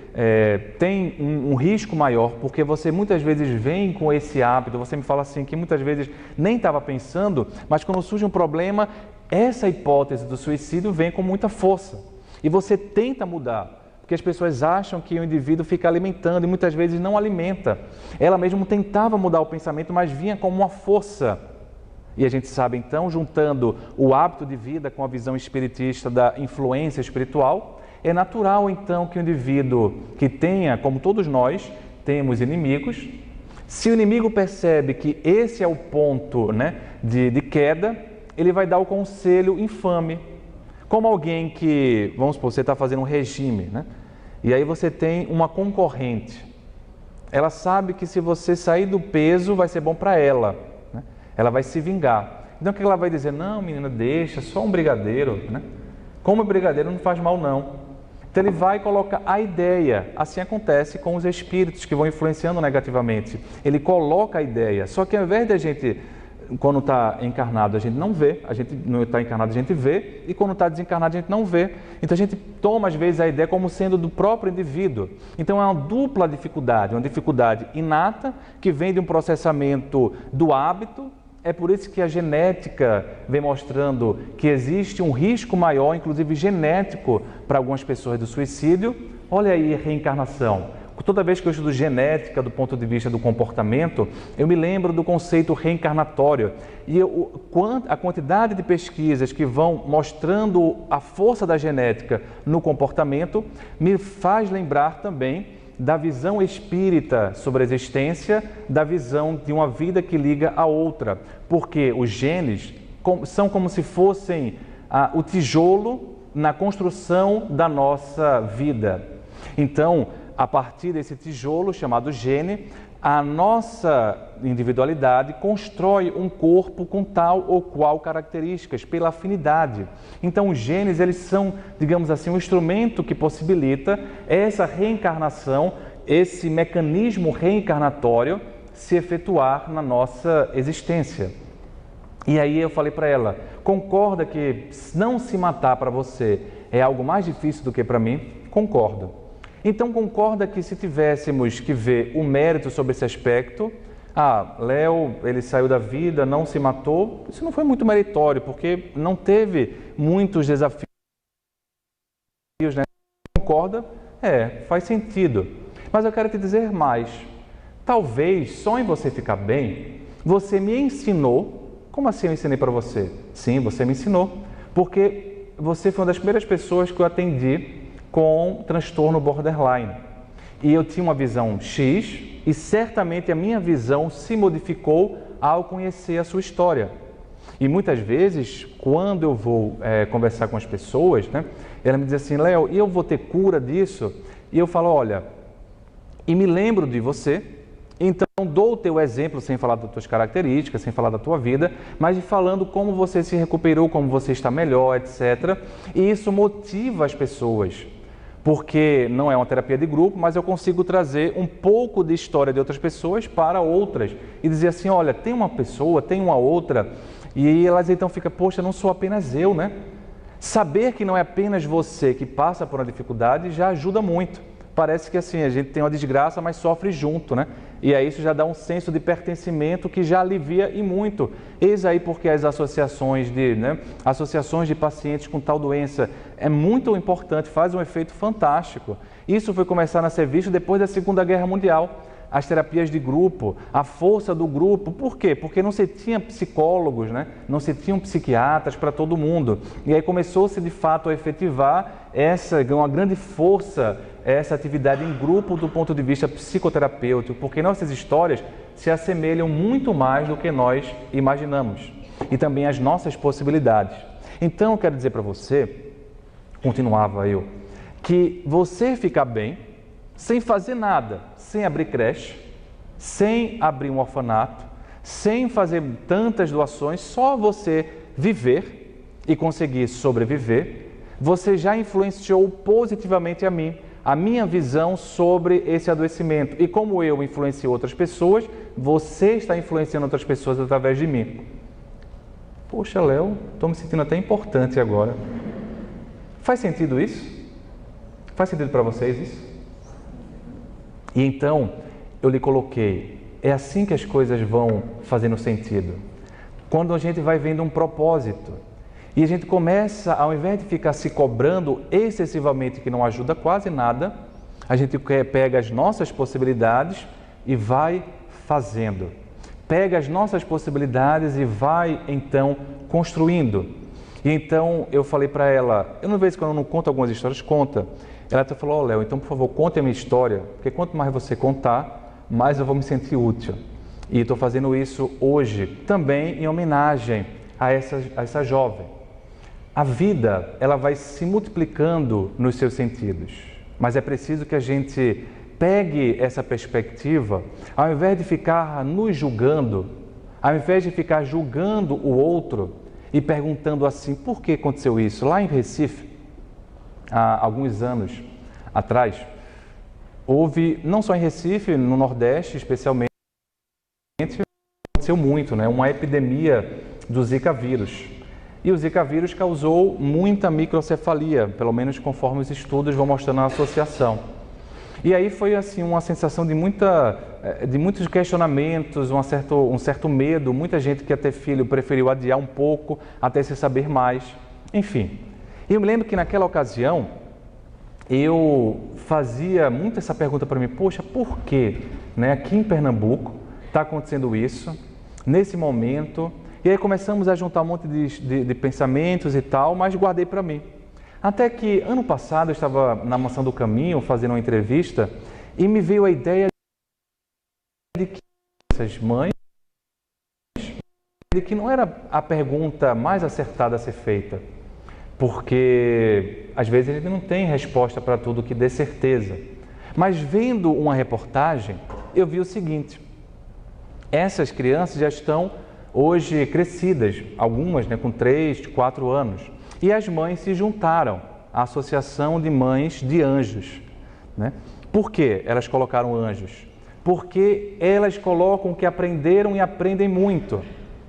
tem um risco maior, porque você muitas vezes vem com esse hábito, você me fala assim, que muitas vezes nem estava pensando, mas quando surge um problema, essa hipótese do suicídio vem com muita força. E você tenta mudar, porque as pessoas acham que o indivíduo fica alimentando e muitas vezes não alimenta. Ela mesma tentava mudar o pensamento, mas vinha como uma força. E a gente sabe, então, juntando o hábito de vida com a visão espiritista da influência espiritual, é natural, então, que o indivíduo que tenha, como todos nós, temos inimigos. Se o inimigo percebe que esse é o ponto, né, de queda, ele vai dar o conselho infame. Como alguém que, vamos supor, você está fazendo um regime, né? E aí você tem uma concorrente. Ela sabe que se você sair do peso, vai ser bom para ela, né? Ela vai se vingar. Então o que ela vai dizer? Não, menina, deixa, só um brigadeiro, né? Como brigadeiro não faz mal não. Então ele vai colocar a ideia. Assim acontece com os espíritos que vão influenciando negativamente. Ele coloca a ideia. Só que ao invés de a gente, quando está encarnado, a gente não vê, a gente não está encarnado, a gente vê, e quando está desencarnado, a gente não vê. Então a gente toma, às vezes, a ideia como sendo do próprio indivíduo. Então é uma dupla dificuldade, uma dificuldade inata, que vem de um processamento do hábito. É por isso que a genética vem mostrando que existe um risco maior, inclusive genético, para algumas pessoas do suicídio. Olha aí a reencarnação. Toda vez que eu estudo genética do ponto de vista do comportamento, eu me lembro do conceito reencarnatório. E a quantidade de pesquisas que vão mostrando a força da genética no comportamento me faz lembrar também da visão espírita sobre a existência, da visão de uma vida que liga a outra. Porque os genes são como se fossem o tijolo na construção da nossa vida. Então, a partir desse tijolo chamado gene, a nossa individualidade constrói um corpo com tal ou qual características, pela afinidade. Então, os genes, eles são, digamos assim, um instrumento que possibilita essa reencarnação, esse mecanismo reencarnatório se efetuar na nossa existência. E aí eu falei para ela, concorda que não se matar para você é algo mais difícil do que para mim? Concordo. Então concorda que se tivéssemos que ver o mérito sobre esse aspecto, Léo, ele saiu da vida, não se matou, isso não foi muito meritório, porque não teve muitos desafios, né? Concorda? Faz sentido. Mas eu quero te dizer mais. Talvez, só em você ficar bem, você me ensinou. Como assim eu ensinei para você? Sim, você me ensinou, porque você foi uma das primeiras pessoas que eu atendi com transtorno borderline. E eu tinha uma visão X e certamente a minha visão se modificou ao conhecer a sua história. E muitas vezes, quando eu vou conversar com as pessoas, né, ela me diz assim, Léo, e eu vou ter cura disso? E eu falo, olha, e me lembro de você, então dou o teu exemplo sem falar das tuas características, sem falar da tua vida, mas falando como você se recuperou, como você está melhor, etc. E isso motiva as pessoas. Porque não é uma terapia de grupo, mas eu consigo trazer um pouco de história de outras pessoas para outras e dizer assim, olha, tem uma pessoa, tem uma outra, e elas então ficam, poxa, não sou apenas eu, né? Saber que não é apenas você que passa por uma dificuldade já ajuda muito. parece que assim, a gente tem uma desgraça, mas sofre junto, né? E aí isso já dá um senso de pertencimento que já alivia e muito. Eis aí porque as associações de pacientes com tal doença é muito importante, faz um efeito fantástico. Isso foi começar a ser visto depois da Segunda Guerra Mundial. As terapias de grupo, a força do grupo. Por quê? Porque não se tinha psicólogos, né? Não se tinham psiquiatras para todo mundo. E aí começou-se de fato a efetivar uma grande força, essa atividade em grupo do ponto de vista psicoterapêutico, porque nossas histórias se assemelham muito mais do que nós imaginamos e também as nossas possibilidades. Então eu quero dizer para você, continuava eu, que você ficar bem sem fazer nada, sem abrir creche, sem abrir um orfanato, sem fazer tantas doações, só você viver e conseguir sobreviver, você já influenciou positivamente a minha visão sobre esse adoecimento. E como eu influencio outras pessoas, você está influenciando outras pessoas através de mim. Poxa, Léo, estou me sentindo até importante agora. Faz sentido isso? Faz sentido para vocês isso? E então, eu lhe coloquei, é assim que as coisas vão fazendo sentido. Quando a gente vai vendo um propósito e a gente começa, ao invés de ficar se cobrando excessivamente, que não ajuda quase nada, a gente pega as nossas possibilidades e vai fazendo. Pega as nossas possibilidades e vai, então, construindo. E então, eu falei para ela, eu não vejo quando eu não conto algumas histórias, conta. Ela até falou, Léo, então por favor, conte a minha história, porque quanto mais você contar, mais eu vou me sentir útil. E estou fazendo isso hoje, também em homenagem a essa jovem. A vida, ela vai se multiplicando nos seus sentidos, mas é preciso que a gente pegue essa perspectiva, ao invés de ficar nos julgando, ao invés de ficar julgando o outro e perguntando assim, por que aconteceu isso? Lá em Recife, há alguns anos atrás, houve, não só em Recife, no Nordeste especialmente, aconteceu muito, né? Uma epidemia do Zika vírus. E o Zika vírus causou muita microcefalia, pelo menos conforme os estudos vão mostrando a associação. E aí foi assim uma sensação de muitos questionamentos, um certo medo, muita gente que ia ter filho preferiu adiar um pouco até se saber mais, enfim. E eu me lembro que naquela ocasião, eu fazia muito essa pergunta para mim, poxa, por que, né, aqui em Pernambuco está acontecendo isso, nesse momento? E aí começamos a juntar um monte de pensamentos e tal, mas guardei para mim. Até que, ano passado, eu estava na Mansão do Caminho, fazendo uma entrevista, e me veio a ideia de que essas mães, de que não era a pergunta mais acertada a ser feita. Porque às vezes a gente não tem resposta para tudo que dê certeza. Mas vendo uma reportagem, eu vi o seguinte, essas crianças já estão hoje crescidas, algumas, né, com 3, 4 anos, e as mães se juntaram à Associação de Mães de Anjos. Né? Por que elas colocaram anjos? Porque elas colocam que aprenderam e aprendem muito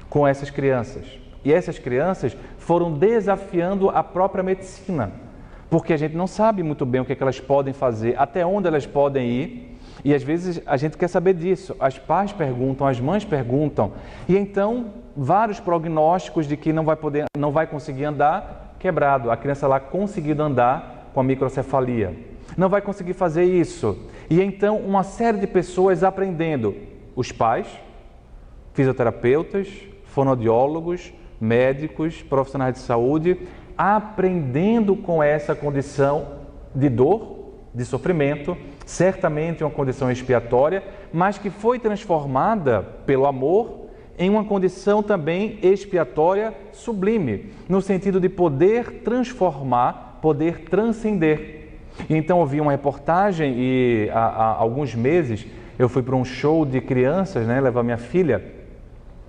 com essas crianças. E essas crianças foram desafiando a própria medicina, porque a gente não sabe muito bem o que elas podem fazer, até onde elas podem ir, e às vezes a gente quer saber disso. As pais perguntam, as mães perguntam, e então vários prognósticos de que não vai conseguir andar, quebrado. A criança lá conseguindo andar com a microcefalia, não vai conseguir fazer isso. E então uma série de pessoas aprendendo, os pais, fisioterapeutas, fonoaudiólogos, médicos, profissionais de saúde, aprendendo com essa condição de dor, de sofrimento, certamente uma condição expiatória, mas que foi transformada pelo amor em uma condição também expiatória sublime, no sentido de poder transformar, poder transcender. Então eu vi uma reportagem e há alguns meses eu fui para um show de crianças, né, levar minha filha,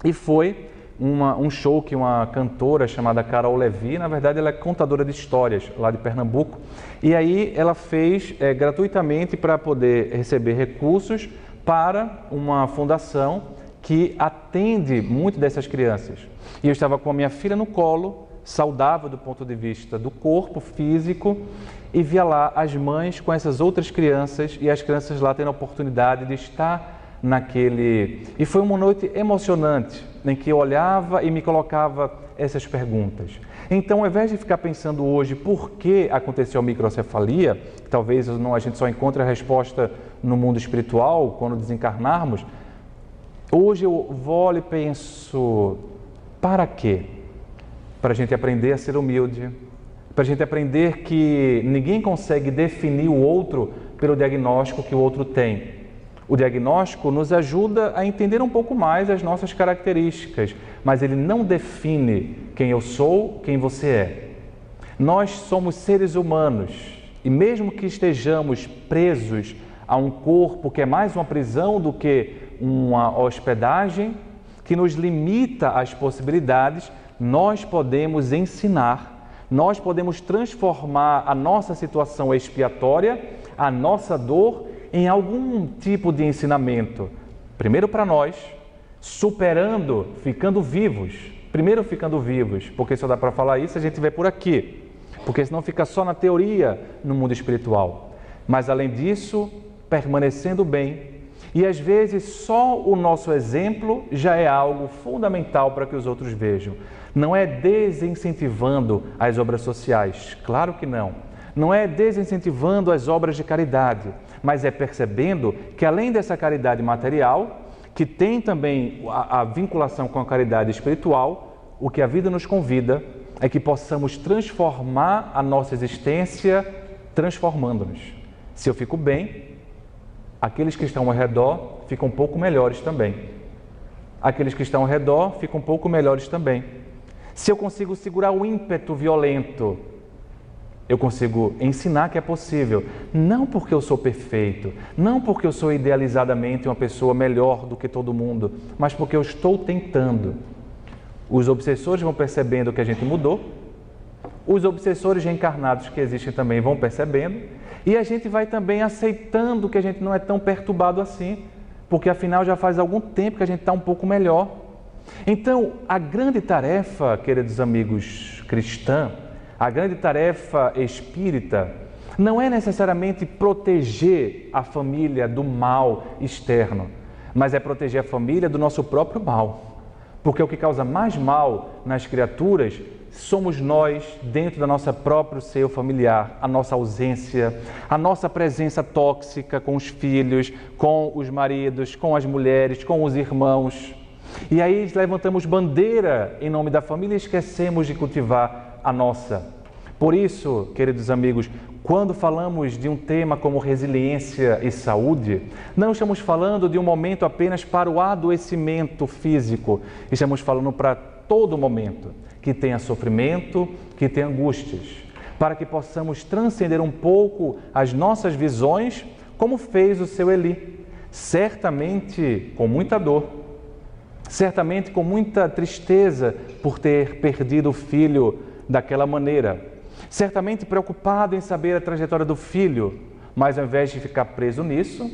e foi um show que uma cantora chamada Carol Levi, na verdade ela é contadora de histórias lá de Pernambuco, e aí ela fez gratuitamente para poder receber recursos para uma fundação que atende muito dessas crianças. E eu estava com a minha filha no colo saudável do ponto de vista do corpo físico, e via lá as mães com essas outras crianças e as crianças lá tendo a oportunidade de estar naquele... E foi uma noite emocionante em que eu olhava e me colocava essas perguntas. Então, ao invés de ficar pensando hoje por que aconteceu a microcefalia, talvez a gente só encontre a resposta no mundo espiritual, quando desencarnarmos, hoje eu volto e penso, para quê? Para a gente aprender a ser humilde, para a gente aprender que ninguém consegue definir o outro pelo diagnóstico que o outro tem. O diagnóstico nos ajuda a entender um pouco mais as nossas características, mas ele não define quem eu sou, quem você é. Nós somos seres humanos e mesmo que estejamos presos a um corpo que é mais uma prisão do que uma hospedagem, que nos limita às possibilidades, nós podemos ensinar, nós podemos transformar a nossa situação expiatória, a nossa dor, em algum tipo de ensinamento. Primeiro para nós, superando, ficando vivos. Primeiro ficando vivos, porque só dá para falar isso se a gente estiver por aqui. Porque senão fica só na teoria no mundo espiritual. Mas além disso, permanecendo bem. E às vezes só o nosso exemplo já é algo fundamental para que os outros vejam. Não é desincentivando as obras sociais, claro que não. Não é desincentivando as obras de caridade, mas é percebendo que além dessa caridade material, que tem também a vinculação com a caridade espiritual, o que a vida nos convida é que possamos transformar a nossa existência transformando-nos. Se eu fico bem, aqueles que estão ao redor ficam um pouco melhores também. Aqueles que estão ao redor ficam um pouco melhores também. Se eu consigo segurar o ímpeto violento, eu consigo ensinar que é possível. Não porque eu sou perfeito, não porque eu sou idealizadamente uma pessoa melhor do que todo mundo, mas porque eu estou tentando. Os obsessores vão percebendo que a gente mudou, os obsessores reencarnados que existem também vão percebendo, e a gente vai também aceitando que a gente não é tão perturbado assim, porque afinal já faz algum tempo que a gente está um pouco melhor. Então, a grande tarefa, queridos amigos cristãs, a grande tarefa espírita não é necessariamente proteger a família do mal externo, mas é proteger a família do nosso próprio mal. Porque o que causa mais mal nas criaturas somos nós dentro da nossa próprio seio familiar, a nossa ausência, a nossa presença tóxica com os filhos, com os maridos, com as mulheres, com os irmãos. E aí levantamos bandeira em nome da família e esquecemos de cultivar a nossa. Por isso, queridos amigos, quando falamos de um tema como resiliência e saúde, não estamos falando de um momento apenas para o adoecimento físico, estamos falando para todo momento que tenha sofrimento, que tenha angústias, para que possamos transcender um pouco as nossas visões, como fez o seu Eli, certamente com muita dor, certamente com muita tristeza por ter perdido o filho daquela maneira, certamente preocupado em saber a trajetória do filho, mas ao invés de ficar preso nisso,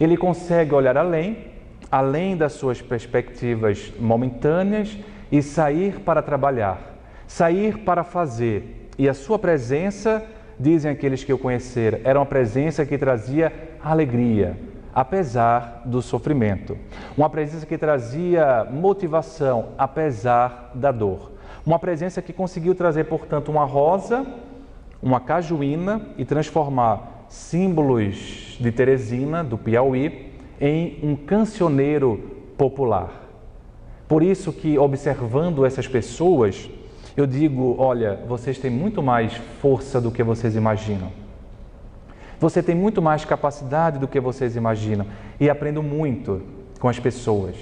ele consegue olhar além das suas perspectivas momentâneas e sair para trabalhar, sair para fazer. E a sua presença, dizem aqueles que o conheceram, era uma presença que trazia alegria, apesar do sofrimento. Uma presença que trazia motivação, apesar da dor. Uma presença que conseguiu trazer, portanto, uma rosa, uma cajuína e transformar símbolos de Teresina, do Piauí, em um cancioneiro popular. Por isso que, observando essas pessoas, eu digo, olha, vocês têm muito mais força do que vocês imaginam. Você tem muito mais capacidade do que vocês imaginam e aprendo muito com as pessoas.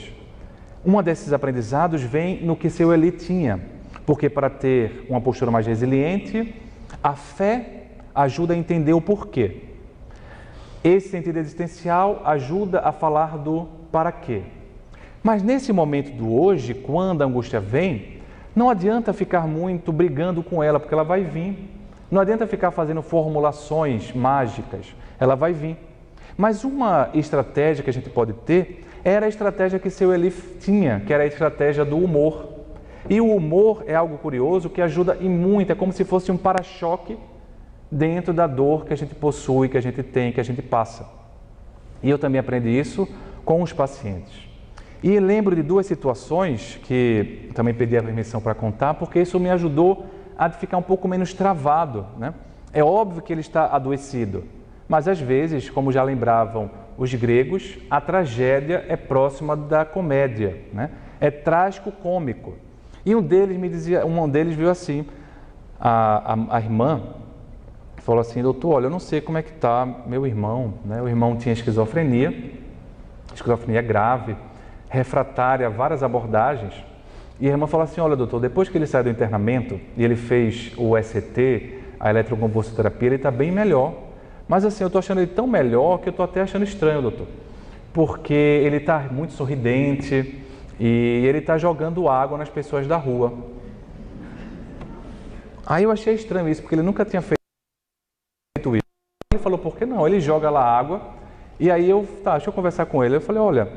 Um desses aprendizados vem no que seu Eli tinha, porque para ter uma postura mais resiliente, a fé ajuda a entender o porquê. Esse sentido existencial ajuda a falar do para quê. Mas nesse momento do hoje, quando a angústia vem, não adianta ficar muito brigando com ela, porque ela vai vir. Não adianta ficar fazendo formulações mágicas, ela vai vir. Mas uma estratégia que a gente pode ter era a estratégia que seu Eli tinha, que era a estratégia do humor. E o humor é algo curioso que ajuda e muito, é como se fosse um para-choque dentro da dor que a gente possui, que a gente tem, que a gente passa. E eu também aprendi isso com os pacientes. E lembro de 2 situações que também pedi a permissão para contar, porque isso me ajudou a ficar um pouco menos travado, né? É óbvio que ele está adoecido, mas às vezes, como já lembravam os gregos, a tragédia é próxima da comédia, né? É trágico-cômico. E um deles viu assim, a irmã falou assim: doutor, olha, eu não sei como é que está meu irmão, né? O irmão tinha esquizofrenia grave, refratária a várias abordagens. E a irmã falou assim: olha, doutor, depois que ele saiu do internamento e ele fez o ECT, a eletroconvulsoterapia, ele está bem melhor. Mas assim, eu estou achando ele tão melhor que eu estou até achando estranho, doutor. Porque ele está muito sorridente e ele está jogando água nas pessoas da rua. Aí eu achei estranho isso, porque ele nunca tinha feito isso. Ele falou: por que não? Ele joga lá água. E aí deixa eu conversar com ele. Eu falei: olha,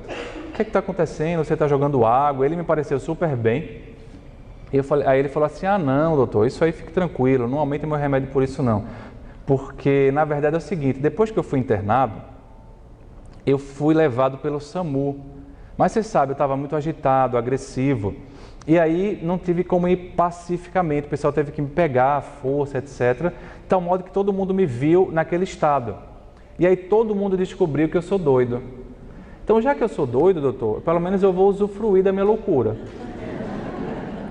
o que está acontecendo? Você está jogando água? Ele me pareceu super bem. Aí ele falou assim: ah, não, doutor, isso aí fique tranquilo, não aumente meu remédio por isso não. Porque, na verdade, é o seguinte, depois que eu fui internado, eu fui levado pelo SAMU. Mas você sabe, eu estava muito agitado, agressivo. E aí não tive como ir pacificamente, o pessoal teve que me pegar, à força, etc. De tal modo que todo mundo me viu naquele estado. E aí todo mundo descobriu que eu sou doido. Então, já que eu sou doido, doutor, pelo menos eu vou usufruir da minha loucura.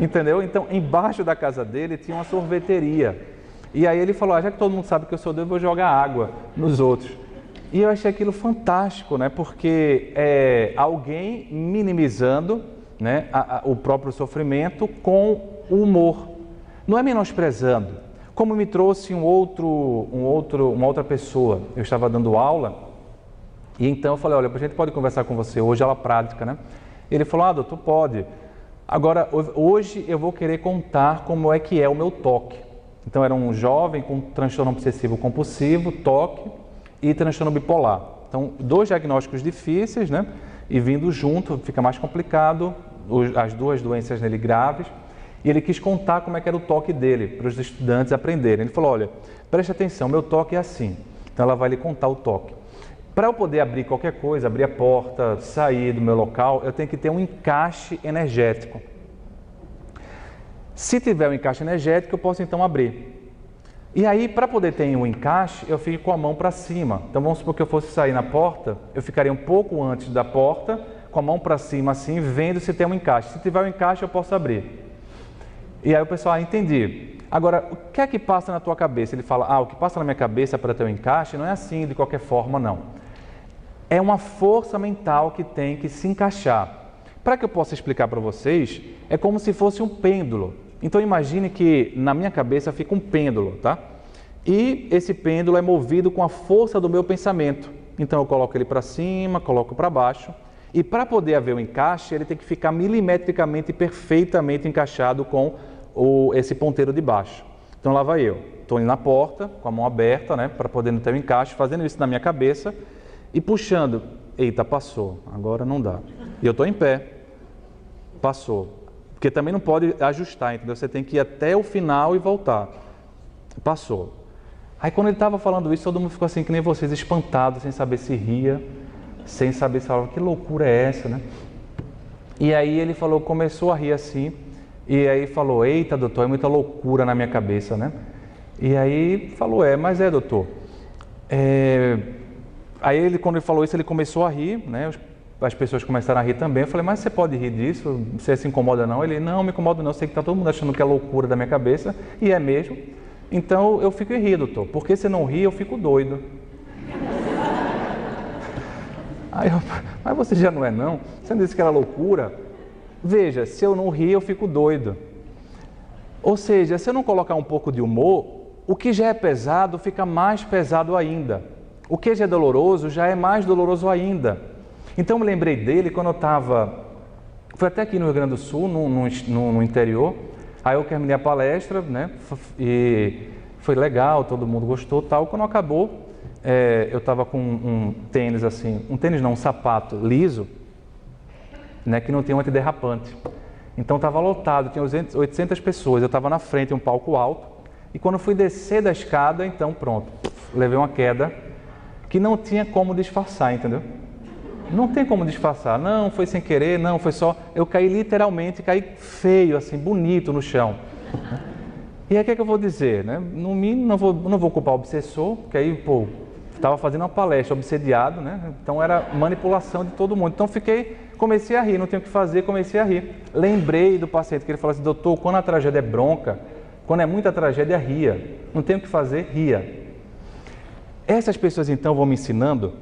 Entendeu? Então, embaixo da casa dele tinha uma sorveteria. E aí ele falou: já que todo mundo sabe que eu sou doido, eu vou jogar água nos outros. E eu achei aquilo fantástico, né? Porque é alguém minimizando, né, o próprio sofrimento com o humor. Não é menosprezando. Como me trouxe uma outra pessoa. Eu estava dando aula e então eu falei: olha, a gente pode conversar com você hoje, aula prática, né? Ele falou: ah, doutor, pode. Agora, hoje eu vou querer contar como é que é o meu toque. Então, era um jovem com transtorno obsessivo compulsivo, toque e transtorno bipolar. Então, 2 diagnósticos difíceis, né? E vindo junto, fica mais complicado, as 2 doenças nele graves. E ele quis contar como é que era o toque dele, para os estudantes aprenderem. Ele falou: olha, preste atenção, meu toque é assim. Então, ela vai lhe contar o toque. Para eu poder abrir qualquer coisa, abrir a porta, sair do meu local, eu tenho que ter um encaixe energético. Se tiver um encaixe energético, eu posso então abrir. E aí, para poder ter um encaixe, eu fico com a mão para cima. Então, vamos supor que eu fosse sair na porta, eu ficaria um pouco antes da porta, com a mão para cima assim, vendo se tem um encaixe. Se tiver um encaixe, eu posso abrir. E aí o pessoal: entendi. Agora, o que é que passa na tua cabeça? Ele fala: o que passa na minha cabeça para ter um encaixe não é assim, de qualquer forma, não. É uma força mental que tem que se encaixar. Para que eu possa explicar para vocês, é como se fosse um pêndulo. Então, imagine que na minha cabeça fica um pêndulo, tá? E esse pêndulo é movido com a força do meu pensamento. Então, eu coloco ele para cima, coloco para baixo. E para poder haver o encaixe, ele tem que ficar milimetricamente, perfeitamente encaixado com esse ponteiro de baixo. Então, lá vai eu. Estou indo na porta, com a mão aberta, né? Para poder não ter o encaixe, fazendo isso na minha cabeça. E puxando, eita, passou, agora não dá. E eu estou em pé, passou. Porque também não pode ajustar, entendeu? Você tem que ir até o final e voltar. Passou. Aí quando ele estava falando isso, todo mundo ficou assim, que nem vocês, espantado, sem saber se ria, sem saber se falava: que loucura é essa, né? E aí ele falou, começou a rir assim, e aí falou: eita, doutor, é muita loucura na minha cabeça, né? E aí falou: mas doutor, Aí quando ele falou isso, ele começou a rir, né? As pessoas começaram a rir também. Eu falei: mas você pode rir disso? Você se incomoda não? Ele: não, me incomoda não, sei que está todo mundo achando que é loucura da minha cabeça, e é mesmo. Então eu fico em rir, doutor, porque se não rir eu fico doido. Mas você já não é não? Você não disse que era loucura? Veja, se eu não rir eu fico doido. Ou seja, se eu não colocar um pouco de humor, o que já é pesado fica mais pesado ainda. O que já é doloroso já é mais doloroso ainda. Então eu me lembrei dele quando eu estava... Foi até aqui no Rio Grande do Sul, no interior. Aí eu terminei a palestra, né? E foi legal, todo mundo gostou, tal. Quando acabou, eu estava com um tênis assim... Um tênis não, um sapato liso, né? Que não tem um antiderrapante. Então estava lotado, tinha 800 pessoas, eu estava na frente, um palco alto, e quando fui descer da escada, então pronto, levei uma queda que não tinha como disfarçar, entendeu? Não tem como disfarçar, não foi sem querer, não foi só, eu caí literalmente, caí feio, assim, bonito no chão. E aí o que é que eu vou dizer, né? Não vou culpar o obsessor, porque aí, pô, estava fazendo uma palestra, obsediado, né? Então era manipulação de todo mundo. Então comecei a rir, não tenho o que fazer, comecei a rir. Lembrei do paciente que ele falou assim, doutor, quando a tragédia é bronca, quando é muita tragédia, ria. Não tenho o que fazer, ria. Essas pessoas então vão me ensinando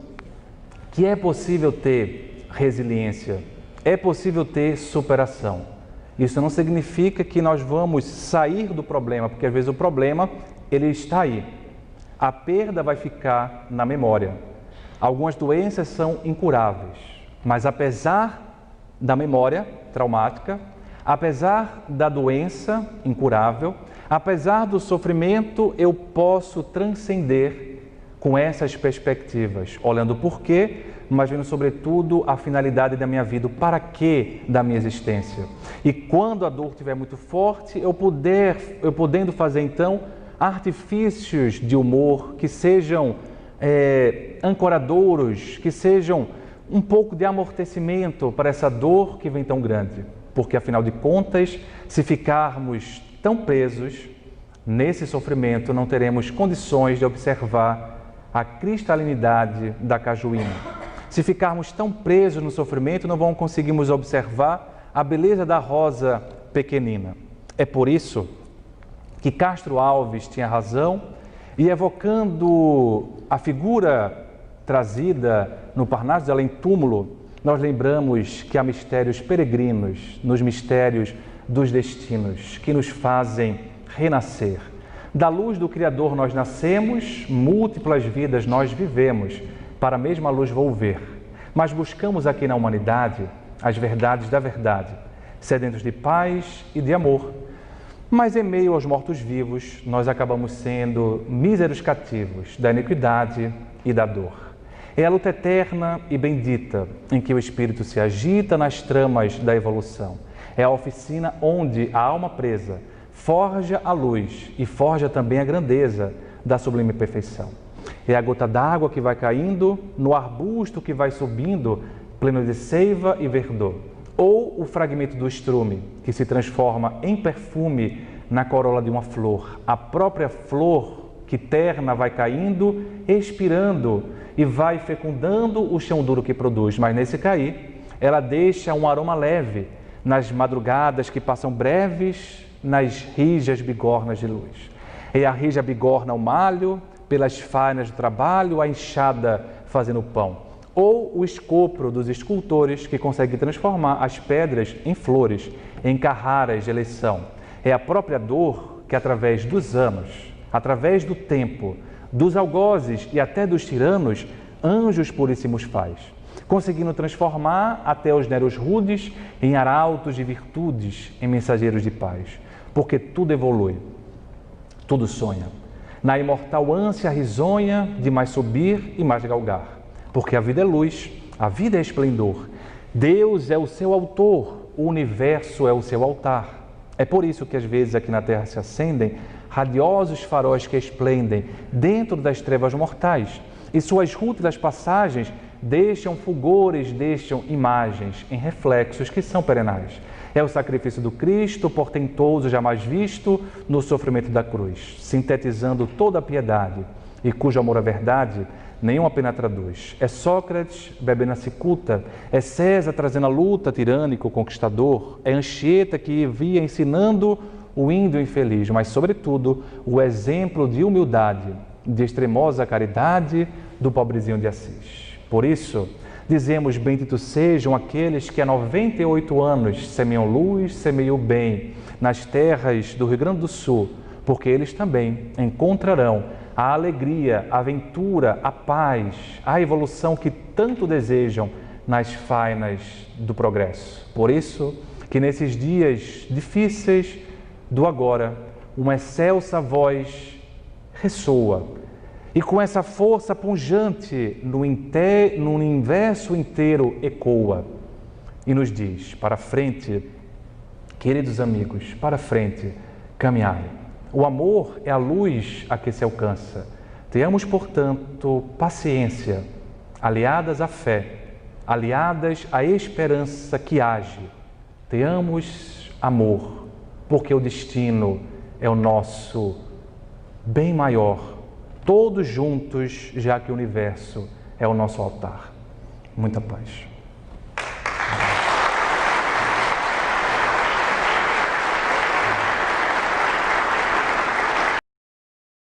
que é possível ter resiliência, é possível ter superação. Isso não significa que nós vamos sair do problema, porque às vezes o problema, ele está aí. A perda vai ficar na memória. Algumas doenças são incuráveis, mas apesar da memória traumática, apesar da doença incurável, apesar do sofrimento, eu posso transcender com essas perspectivas, olhando o porquê, mas vendo sobretudo a finalidade da minha vida, o para quê da minha existência. E quando a dor estiver muito forte, eu podendo fazer então artifícios de humor que sejam ancoradouros, que sejam um pouco de amortecimento para essa dor que vem tão grande. Porque afinal de contas, se ficarmos tão presos nesse sofrimento, não teremos condições de observar a cristalinidade da cajuína. Se ficarmos tão presos no sofrimento, não conseguirmos observar a beleza da rosa pequenina. É por isso que Castro Alves tinha razão e, evocando a figura trazida no Parnaso de Além Túmulo, nós lembramos que há mistérios peregrinos nos mistérios dos destinos que nos fazem renascer. Da luz do Criador nós nascemos, múltiplas vidas nós vivemos, para a mesma luz volver. Mas buscamos aqui na humanidade as verdades da verdade, sedentos de paz e de amor. Mas em meio aos mortos-vivos, nós acabamos sendo míseros cativos da iniquidade e da dor. É a luta eterna e bendita em que o espírito se agita nas tramas da evolução. É a oficina onde a alma presa forja a luz e forja também a grandeza da sublime perfeição. É a gota d'água que vai caindo no arbusto que vai subindo, pleno de seiva e verdor. Ou o fragmento do estrume, que se transforma em perfume na corola de uma flor. A própria flor que terna vai caindo, expirando e vai fecundando o chão duro que produz. Mas nesse cair, ela deixa um aroma leve nas madrugadas que passam breves nas rijas bigornas de luz. É a rija bigorna o malho, pelas fainas do trabalho, a enxada fazendo pão. Ou o escopro dos escultores que consegue transformar as pedras em flores, em carraras de eleição. É a própria dor que, através dos anos, através do tempo, dos algozes e até dos tiranos, anjos puríssimos faz, conseguindo transformar até os neros rudes em arautos de virtudes, em mensageiros de paz. Porque tudo evolui, tudo sonha, na imortal ânsia risonha de mais subir e mais galgar. Porque a vida é luz, a vida é esplendor, Deus é o seu autor, o universo é o seu altar. É por isso que às vezes aqui na Terra se acendem radiosos faróis que esplendem dentro das trevas mortais, e suas rútilas passagens deixam fulgores, deixam imagens em reflexos que são perenais. É o sacrifício do Cristo, portentoso, jamais visto, no sofrimento da cruz, sintetizando toda a piedade, e cujo amor à verdade nenhuma pena traduz. É Sócrates bebendo a cicuta, é César trazendo a luta, tirânico, conquistador, é Anchieta que via ensinando o índio infeliz, mas, sobretudo, o exemplo de humildade, de extremosa caridade do pobrezinho de Assis. Por isso, dizemos, benditos sejam aqueles que há 98 anos semeiam luz, semeiam o bem nas terras do Rio Grande do Sul, porque eles também encontrarão a alegria, a aventura, a paz, a evolução que tanto desejam nas fainas do progresso. Por isso, que nesses dias difíceis do agora, uma excelsa voz ressoa, e com essa força pungente no universo inteiro ecoa, e nos diz, para frente, Queridos amigos, para frente, caminhai. O amor é a luz a que se alcança. Tenhamos, portanto, paciência, aliadas à fé, aliadas à esperança que age. Tenhamos amor, porque o destino é o nosso bem maior, todos juntos, já que o universo é o nosso altar. Muita paz.